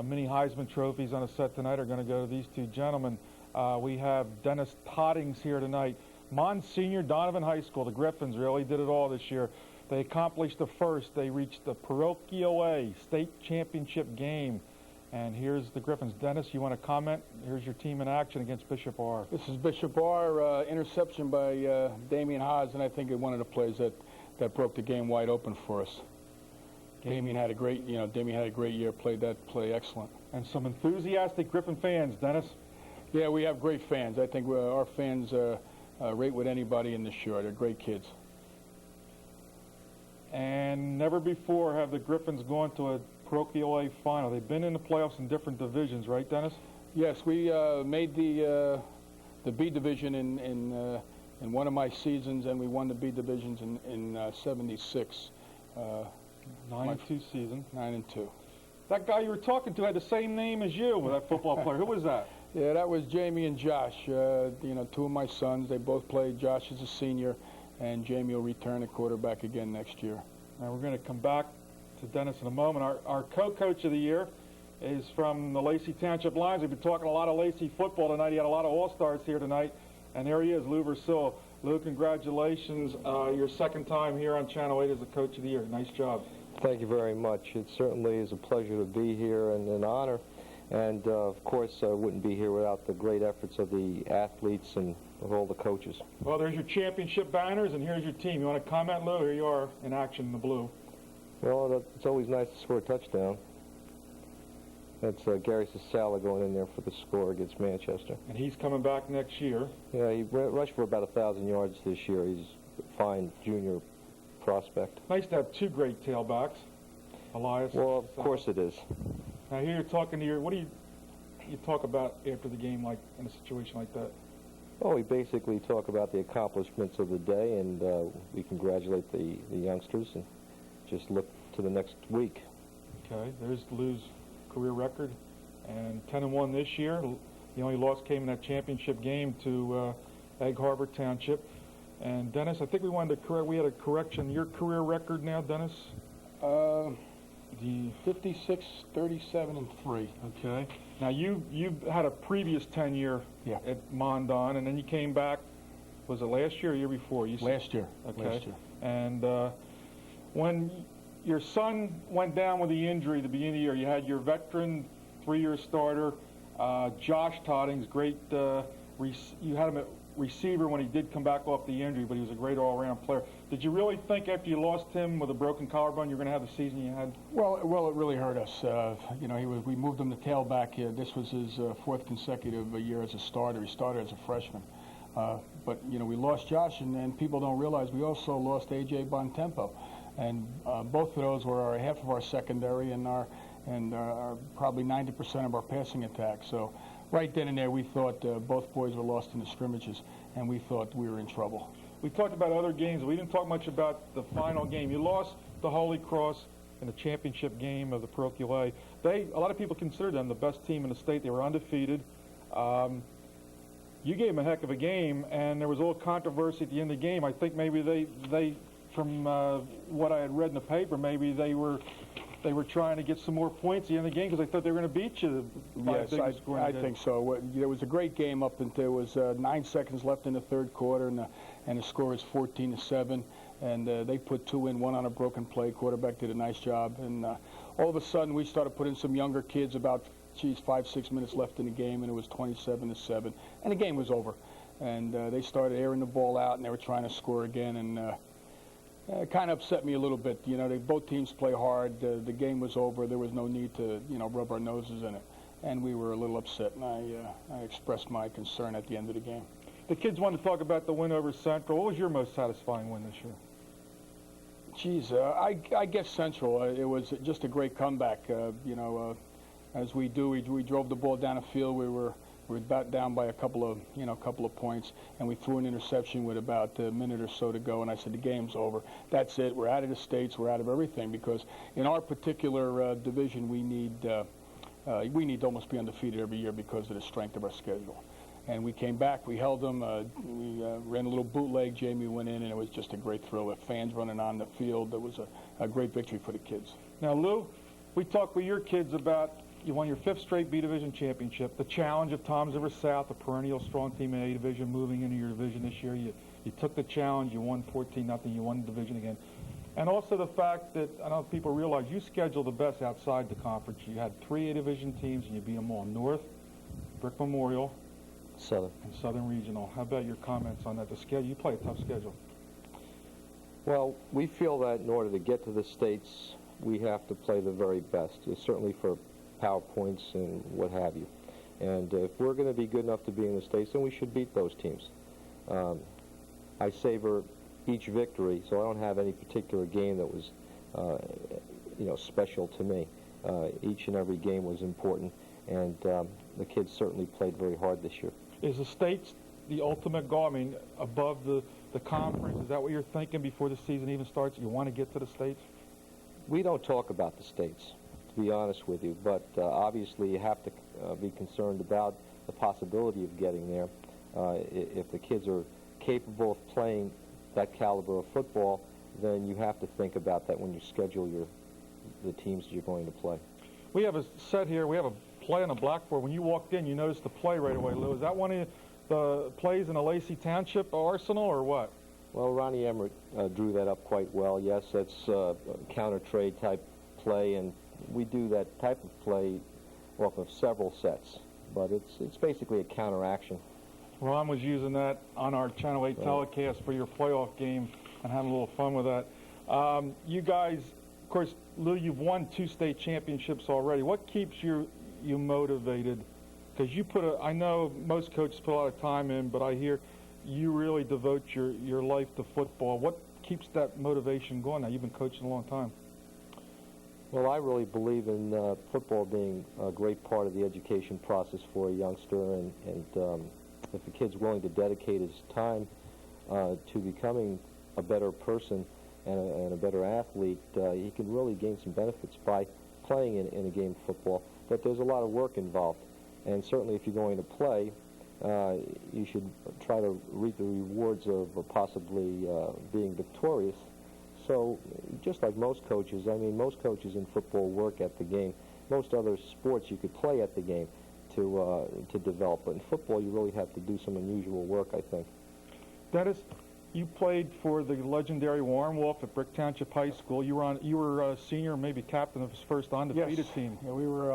mini Heisman trophies on a set tonight are going to go to these 2 gentlemen. We have Dennis Toddings here tonight. Monsignor Donovan High School, the Griffins really did it all this year. They accomplished the first. They reached the Parochial A state championship game. And here's the Griffins. Dennis, you want to comment? Here's your team in action against Bishop R. This is Bishop R. Interception by Damian Haas, and I think one of the plays that broke the game wide open for us. Damian had a great year. Played that play excellent. And some enthusiastic Griffin fans, Dennis. Yeah, we have great fans. I think our fans rate with anybody in this show. They're great kids. And never before have the Griffins gone to a Parochial A final. They've been in the playoffs in different divisions, right, Dennis? Yes, we made the B division in one of my seasons, and we won the B divisions in '76. 9-2 season. 9-2. That guy you were talking to had the same name as you, that football player. Who was that? Yeah, that was Jamie and Josh. 2 of my sons. They both played. Josh is a senior, and Jamie will return at quarterback again next year. Now we're going to come back to Dennis in a moment. Our co-coach of the year is from the Lacey Township Lions. We've been talking a lot of Lacey football tonight. He had a lot of all-stars here tonight, and there he is, Lou Versil. Lou, congratulations. Your second time here on Channel 8 as the coach of the year. Nice job. Thank you very much. It certainly is a pleasure to be here and an honor. And, of course, I wouldn't be here without the great efforts of the athletes and of all the coaches. Well, there's your championship banners, and here's your team. You want to comment, Lou? Here you are in action in the blue. Well, it's always nice to score a touchdown. That's Gary Sasala going in there for the score against Manchester. And he's coming back next year. Yeah, he rushed for about 1,000 yards this year. He's a fine junior prospect. Nice to have two great tailbacks, Elias. Well, of course it is. Now here you're talking to what do you talk about after the game, like in a situation like that? Well, we basically talk about the accomplishments of the day, and we congratulate the youngsters and just look to the next week. Okay, there's Lou's career record, and 10-1 this year. The only loss came in that championship game to Egg Harbor Township. And Dennis, I think we wanted to correct. We had a correction. Your career record now, Dennis? The 56, 37, and 3. Okay. Now you had a previous tenure at Mondon, and then you came back. Was it last year or year before? Last year. Okay. Last year. And when your son went down with the injury at the beginning of the year, you had your veteran 3-year starter, Josh Toddings, great. You had him at receiver when he did come back off the injury, but he was a great all-around player. Did you really think after you lost him with a broken collarbone you're going to have the season you had? Well, it really hurt us. We moved him to tailback. This was his fourth consecutive year as a starter. He started as a freshman. But we lost Josh, and people don't realize we also lost A.J. Bontempo. And both of those were half of our secondary and probably 90% of our passing attack. So right then and there, we thought both boys were lost in the scrimmages, and we thought we were in trouble. We talked about other games. We didn't talk much about the final game. You lost the Holy Cross in the championship game of the parochial A. A lot of people consider them the best team in the state. They were undefeated. You gave them a heck of a game, and there was a little controversy at the end of the game. I think maybe they from what I had read in the paper, maybe they were trying to get some more points at the end of the game because they thought they were going to beat you. Yes, I think so. It was a great game up until there was 9 seconds left in the third quarter, and the score is 14-7. And they put 2 in, 1 on a broken play. Quarterback did a nice job. And all of a sudden, we started putting some younger kids about, 5-6 minutes left in the game, and it was 27-7. And the game was over. And they started airing the ball out, and they were trying to score again. And it kind of upset me a little bit. Both teams play hard. The game was over. There was no need to, rub our noses in it. And we were a little upset, and I expressed my concern at the end of the game. The kids wanted to talk about the win over Central. What was your most satisfying win this year? Geez, I guess Central. It was just a great comeback. As we do, we drove the ball down the field. We were about down by a couple of points, and we threw an interception with about a minute or so to go, and I said, the game's over. That's it. We're out of the States. We're out of everything, because in our particular division, we need to almost be undefeated every year because of the strength of our schedule. And we came back. We held them. We ran a little bootleg. Jamie went in, and it was just a great thrill. The fans running on the field. It was a great victory for the kids. Now, Lou, we talked with your kids about you won your 5th straight B Division championship, the challenge of Toms River South, a perennial strong team in A Division, moving into your division this year. You took the challenge. You won 14-0. You won the division again. And also the fact that, I don't know if people realize, you scheduled the best outside the conference. You had 3 A Division teams, and you beat them all. North, Brick Memorial, Southern. And Southern Regional. How about your comments on that? The schedule, you play a tough schedule. Well, we feel that in order to get to the States, we have to play the very best, certainly for PowerPoints and what have you. And if we're going to be good enough to be in the States, then we should beat those teams. I savor each victory, so I don't have any particular game that was, special to me. Each and every game was important, and the kids certainly played very hard this year. Is the States the ultimate goal? I mean, above the conference, is that what you're thinking before the season even starts? You want to get to the States? We don't talk about the States, to be honest with you, but obviously you have to be concerned about the possibility of getting there. If the kids are capable of playing that caliber of football, then you have to think about that when you schedule the teams you're going to play. We have a set here. We have a play on a blackboard. When you walked in, you noticed the play right away, Lou. Is that one of the plays in the Lacey Township arsenal, or what? Well, Ronnie Emmerich drew that up quite well. Yes, that's a counter-trade type play, and we do that type of play off of several sets. But it's basically a counteraction. Ron was using that on our Channel 8 telecast for your playoff game and having a little fun with that. You guys, of course, Lou, you've won 2 state championships already. What keeps you motivated? Because I know most coaches put a lot of time in, but I hear you really devote your life to football. What keeps that motivation going now? You've been coaching a long time. Well, I really believe in football being a great part of the education process for a youngster, and if a kid's willing to dedicate his time to becoming a better person and a better athlete, he can really gain some benefits by playing in a game of football. But there's a lot of work involved, and certainly if you're going to play, you should try to reap the rewards of possibly being victorious. So, just like most coaches, I mean, most coaches in football work at the game. Most other sports you could play at the game to develop, but in football you really have to do some unusual work, I think. Dennis, you played for the legendary Warren Wolf at Brick Township High School. You were a senior, maybe captain of his first undefeated team. Yeah, we were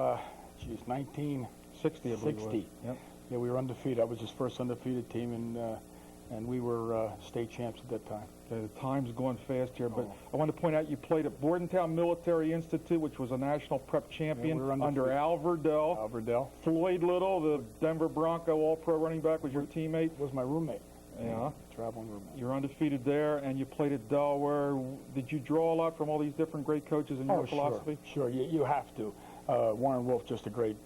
1960, I believe. 60. Yep. Yeah, we were undefeated. I was his first undefeated team, and we were state champs at that time. The time's going fast here, but I want to point out you played at Bordentown Military Institute, which was a national prep champion under Al Verdell. Floyd Little, the Denver Bronco All-Pro running back, was your teammate. Was my roommate. Yeah. Traveling roommate. You're undefeated there, and you played at Delaware. Did you draw a lot from all these different great coaches in your philosophy? Sure. You have to. Warren Wolf, just a great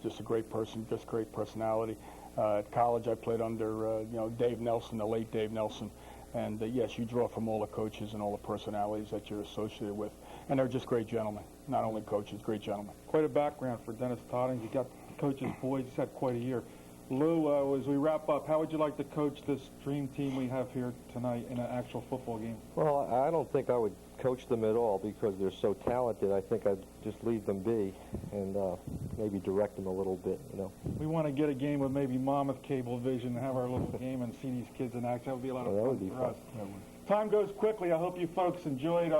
person, just great personality. At college, I played under Dave Nelson, the late Dave Nelson, and yes, you draw from all the coaches and all the personalities that you're associated with, and they're just great gentlemen. Not only coaches, great gentlemen. Quite a background for Dennis Toddings. You got coaches, boys. He's had quite a year. Lou, as we wrap up, how would you like to coach this dream team we have here tonight in an actual football game? Well, I don't think I would coach them at all because they're so talented. I think I'd just leave them be and maybe direct them a little bit, We want to get a game with maybe Monmouth Cablevision and have our little game and see these kids in action. That would be a lot of fun. That would be for fun. us. Time goes quickly. I hope you folks enjoyed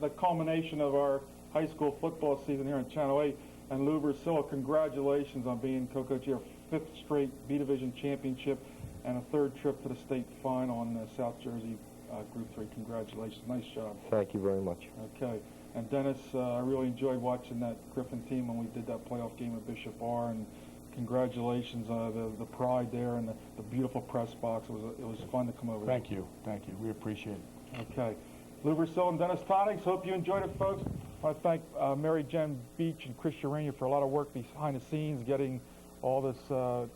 the culmination of our high school football season here on Channel 8. And Lou Versillo, congratulations on being co-coach your 5th straight B Division championship and a 3rd trip to the state final in the South Jersey Group 3. Congratulations. Nice job. Thank you very much. Okay. And Dennis, I really enjoyed watching that Griffin team when we did that playoff game at Bishop R. And congratulations, the pride there and the beautiful press box. It was fun to come over. Thank you. We appreciate it. Okay. Lou Versillo and Dennis Toddings, hope you enjoyed it, folks. I want to thank Mary Jen Beach and Chris Urania for a lot of work behind the scenes, getting all this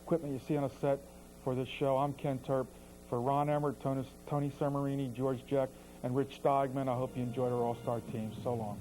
equipment you see on a set for this show. I'm Ken Terp. For Ron Emmert, Tony Samarini, George Jack, and Rich Steigman, I hope you enjoyed our all-star team. So long.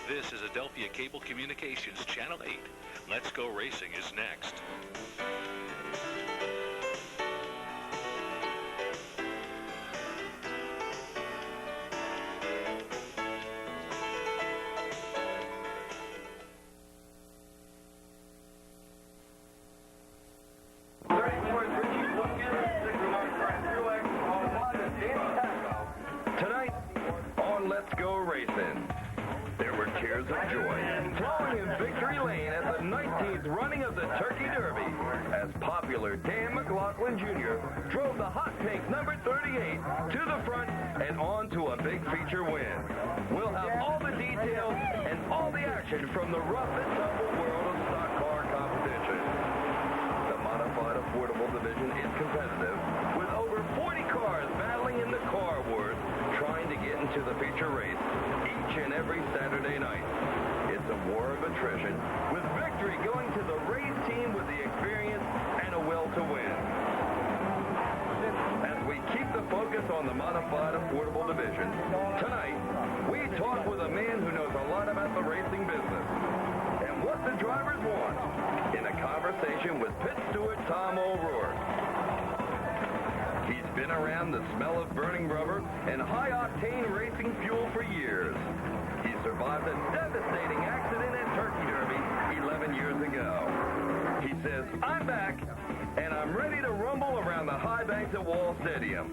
This is Adelphia Cable Communications Channel 8. Let's Go Racing is next. Tonight on Let's Go Racing, there were tears of joy flowing in Victory Lane at the 19th running of the Turkey Derby as popular Dan McLaughlin Jr. drove the hot pink number 38 to the front and on to a big feature win. We'll have all the details and all the action from the rough and tumble world of stock car competition. The modified affordable division is competitive, with over 40 cars battling in the Car Wars, trying to get into the feature race each and every Saturday night. It's a war of attrition, with victory going to the race team with the experience and a will to win. As we keep the focus on the modified affordable division, tonight we talk with a man who knows a lot about the racing business and what the drivers want in a conversation with pit steward Tom O'Rourke. He's been around the smell of burning rubber and high-octane racing fuel for years. He survived a devastating accident at Turkey Derby 11 years ago. He says, I'm back, and I'm ready to rumble around the high banks at Wall Stadium.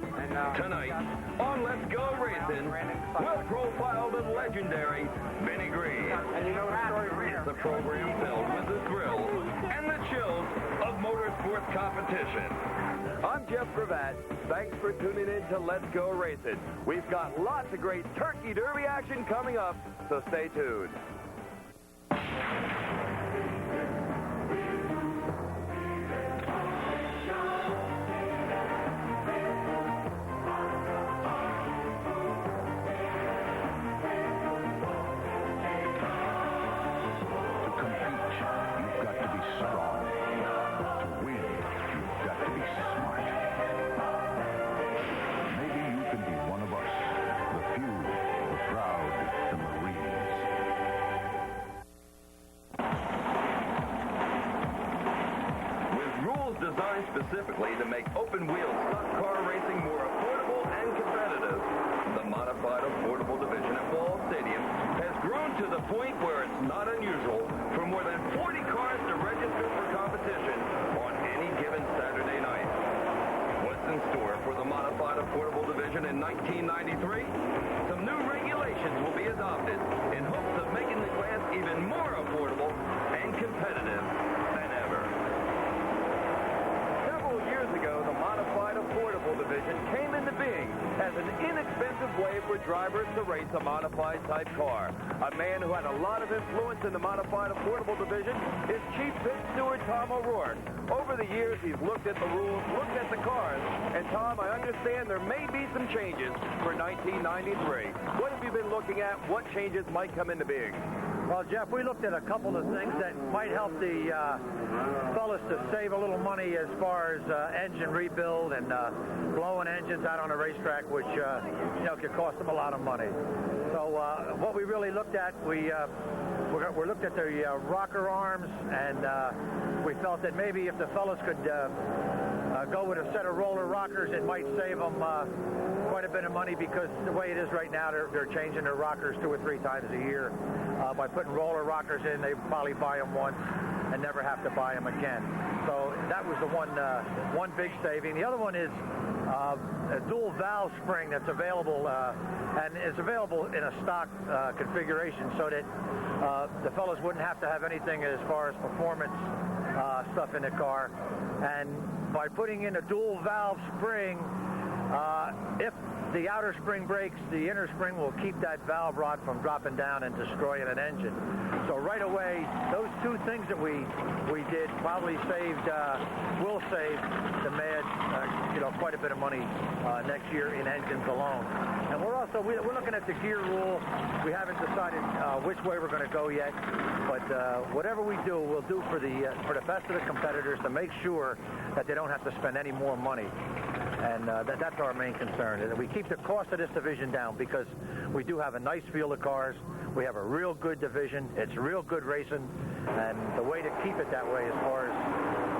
Tonight, on Let's Go Racing, we'll profile the legendary Vinnie Green. It's a program filled with the thrills and the chills of motorsports competition. I'm Jeff Gravatt. Thanks for tuning in to Let's Go Racing. We've got lots of great Turkey Derby action coming up, so stay tuned. Designed specifically to make open-wheel stock car racing more affordable and competitive, the modified affordable division at Wall Stadium has grown to the point where it's not unusual for more than 40 cars to register for competition on any given Saturday night. What's in store for the modified affordable division in 1993? Some new regulations will be adopted in hopes of making the class even more affordable and competitive than ever. Years ago, the modified affordable division came into being as an inexpensive way for drivers to race a modified type car. A man who had a lot of influence in the modified affordable division is Chief Pit Steward Tom O'Rourke. Over the years, he's looked at the rules, looked at the cars, and Tom, I understand there may be some changes for 1993. What have you been looking at? What changes might come into being? Well, Jeff, we looked at a couple of things that might help the fellas to save a little money as far as engine rebuild and blowing engines out on a racetrack, which could cost them a lot of money. So what we really looked at, we looked at the rocker arms, and we felt that maybe if the fellas could go with a set of roller rockers, it might save them quite a bit of money, because the way it is right now, they're changing their rockers 2 or 3 times a year. By putting roller rockers in, they probably buy them once and never have to buy them again. So that was the one big saving. The other one is a dual valve spring that's available, and is available in a stock configuration, so that the fellas wouldn't have to have anything as far as performance stuff in the car. And by putting in a dual valve spring, if the outer spring breaks, the inner spring will keep that valve rod from dropping down and destroying an engine. So right away, those 2 things that we did probably will save the MAD quite a bit of money next year in engines alone. And we're looking at the gear rule. We haven't decided which way we're going to go yet, but whatever we do, we'll do for the best of the competitors, to make sure that they don't have to spend any more money. And that's our main concern, is that we keep the cost of this division down, because we do have a nice field of cars. We have a real good division. It's real good racing. And the way to keep it that way, as far as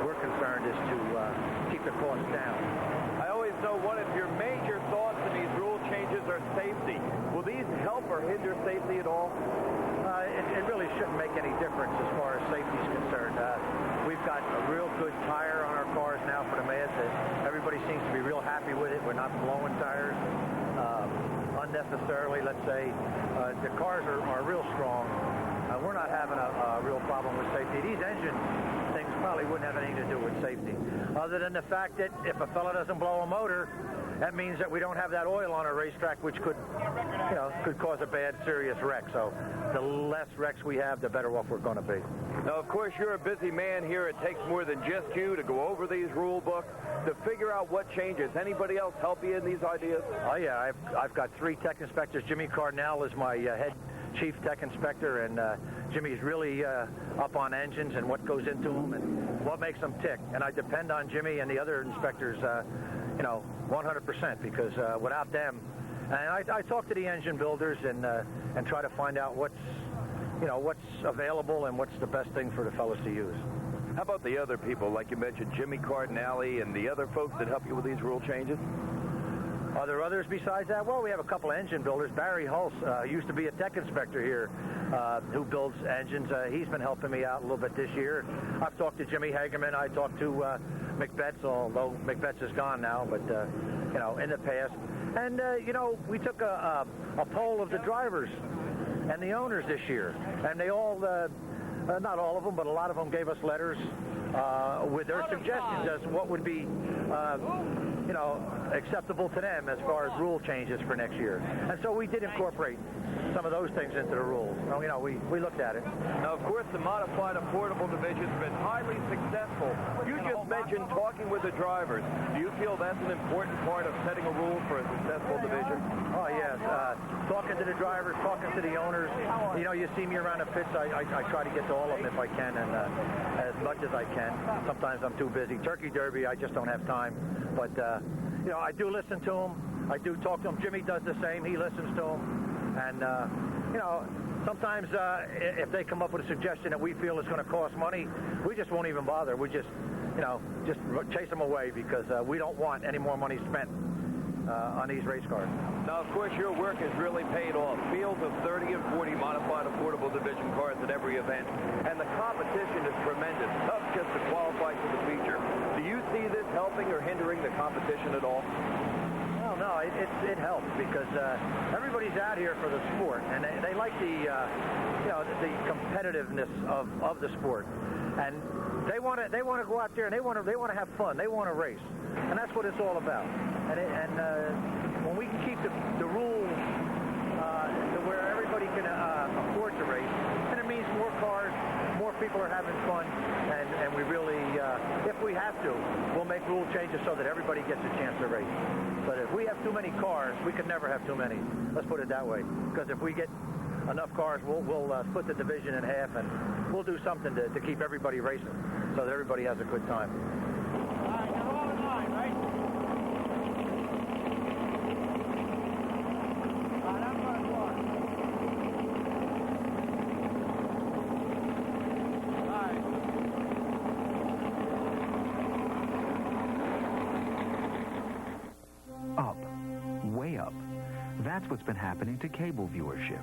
we're concerned, is to keep the cost down. I always know one of your major thoughts in these rule changes are safety. Will these help or hinder safety at all? It really shouldn't make any difference as far as safety is concerned. We've got a real good tire on our cars now for the MADs. Everybody seems to be real happy with it. We're not blowing tires unnecessarily, let's say. The cars are real strong. We're not having a real problem with safety. These engine things probably wouldn't have anything to do with safety, other than the fact that if a fella doesn't blow a motor, that means that we don't have that oil on our racetrack, which could, could cause a bad, serious wreck. So the less wrecks we have, the better off we're going to be. Now, of course, you're a busy man here. It takes more than just you to go over these rule books, to figure out what changes. Anybody else help you in these ideas? Oh, yeah. I've got 3 tech inspectors. Jimmy Cardinale is my head chief tech inspector, and Jimmy's really up on engines and what goes into them and what makes them tick. And I depend on Jimmy and the other inspectors, 100%, because without them, and I talk to the engine builders and try to find out what's available and what's the best thing for the fellas to use. How about the other people, like you mentioned, Jimmy Cardinale and the other folks that help you with these rule changes? Are there others besides that? Well, we have a couple of engine builders. Barry Hulse used to be a tech inspector here who builds engines. He's been helping me out a little bit this year. I've talked to Jimmy Hagerman. I talked to McBetts, although McBetts is gone now, but, in the past. And, we took a poll of the drivers and the owners this year, and they all, not all of them, but a lot of them gave us letters with their suggestions as to what would be, acceptable to them as far as rule changes for next year. And so we did incorporate some of those things into the rules. We looked at it. Now, of course, the modified affordable division's been highly successful. You just mentioned talking with the drivers. Do you feel that's an important part of setting a rule for a successful division? Oh, yes. Talking to the drivers, talking to the owners. You see me around the pits. I try to get to all of them if I can, and as much as I can. Sometimes I'm too busy. Turkey Derby, I just don't have time. But, I do listen to them. I do talk to them. Jimmy does the same. He listens to them. And, sometimes if they come up with a suggestion that we feel is going to cost money, we just won't even bother. We just chase them away because we don't want any more money spent on these race cars. Now, of course, your work has really paid off. Fields of 30 and 40 modified affordable division cars at every event. And the competition is tremendous. Tough just to qualify for the feature. Do you see this helping or hindering the competition at all? Well, no, it helps because everybody's out here for the sport, and they like the competitiveness of the sport, and they want to go out there and they want to have fun. They want to race, and that's what it's all about. And when we can keep the rules to where everybody can afford to race, and it means more cars, more people are having fun, and we really, if we have to, we'll make rule changes so that everybody gets a chance to race. But if we have too many cars, we could never have too many. Let's put it that way. Because if we get enough cars, we'll split the division in half, and we'll do something to keep everybody racing so that everybody has a good time. All right, you're all in line, right? Up, way up. That's what's been happening to cable viewership.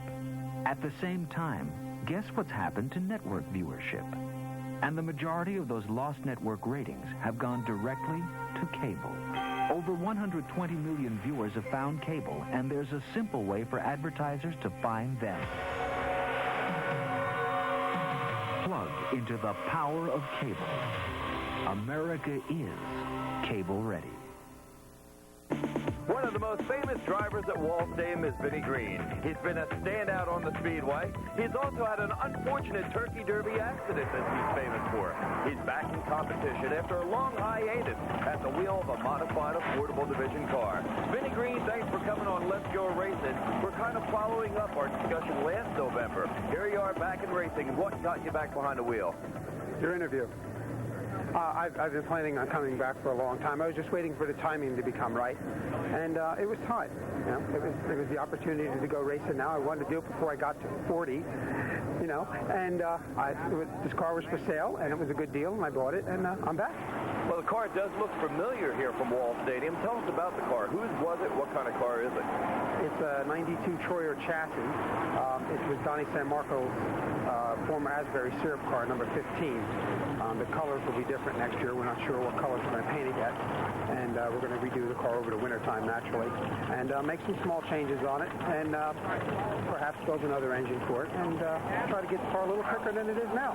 At the same time, guess what's happened to network viewership? And the majority of those lost network ratings have gone directly to cable. Over 120 million viewers have found cable, and there's a simple way for advertisers to find them. Plug into the power of cable. America is cable ready. One of the most famous drivers at Wall Stadium is Vinnie Green. He's been a standout on the speedway. He's also had an unfortunate Turkey Derby accident that he's famous for. He's back in competition after a long hiatus at the wheel of a modified affordable division car. Vinnie Green, thanks for coming on Let's Go Racing. We're kind of following up our discussion last November. Here you are back in racing. What got you back behind the wheel? Your interview. I've been planning on coming back for a long time. I was just waiting for the timing to become right, and it was time. It was the opportunity to go racing now. I wanted to do it before I got to 40, and this car was for sale, and it was a good deal, and I bought it, and I'm back. Well, the car does look familiar here from Wall Stadium. Tell us about the car. Whose was it? What kind of car is it? It's a 92 Troyer chassis. It was Donnie San Marco's former Asbury syrup car, number 15. The colors will be different next year. We're not sure what colors we're going to paint it yet. And we're going to redo the car over the wintertime, naturally, and make some small changes on it, and perhaps build another engine for it, and try to get the car a little quicker than it is now.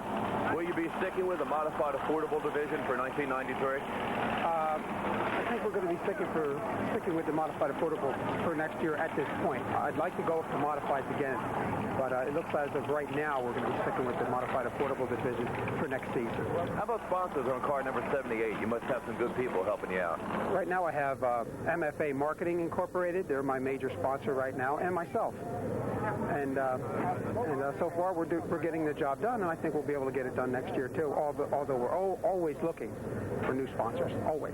Will you be sticking with the modified affordable division for 1993? category? I think we're going to be sticking with the modified affordable for next year at this point. I'd like to go up to modifieds again, but it looks as of right now we're going to be sticking with the modified affordable division for next season. How about sponsors on car number 78? You must have some good people helping you out. Right now I have MFA Marketing Incorporated. They're my major sponsor right now, and myself. And so far we're getting the job done, and I think we'll be able to get it done next year too, although we're always looking for new sponsors, always.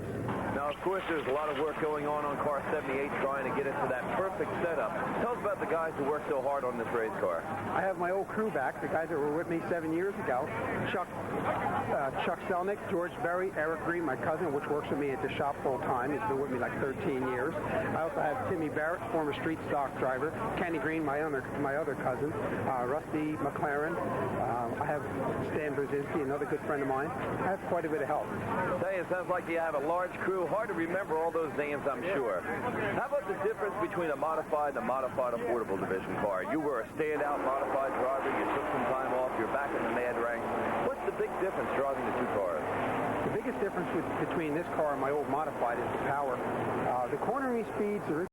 Now, of course, there's a lot of work going on car 78 trying to get it to that perfect setup. Tell us about the guys who worked so hard on this race car. I have my old crew back, the guys that were with me 7 years ago. Chuck Selnick, George Berry, Eric Green, my cousin, which works with me at the shop full time. He's been with me like 13 years. I also have Timmy Barrett, former street stock driver. Kenny Green, my other cousin. Rusty McLaren. I have Stan Brzezinski, another good friend of mine. I have quite a bit of help. It sounds like you have a large crew. Hard to remember all those names, I'm sure. How about the difference between a modified and a modified affordable division car? You were a standout modified driver. You took some time off. You're back in the mad ranks. What's the big difference driving the two cars? The biggest difference between this car and my old modified is the power. The cornering speeds are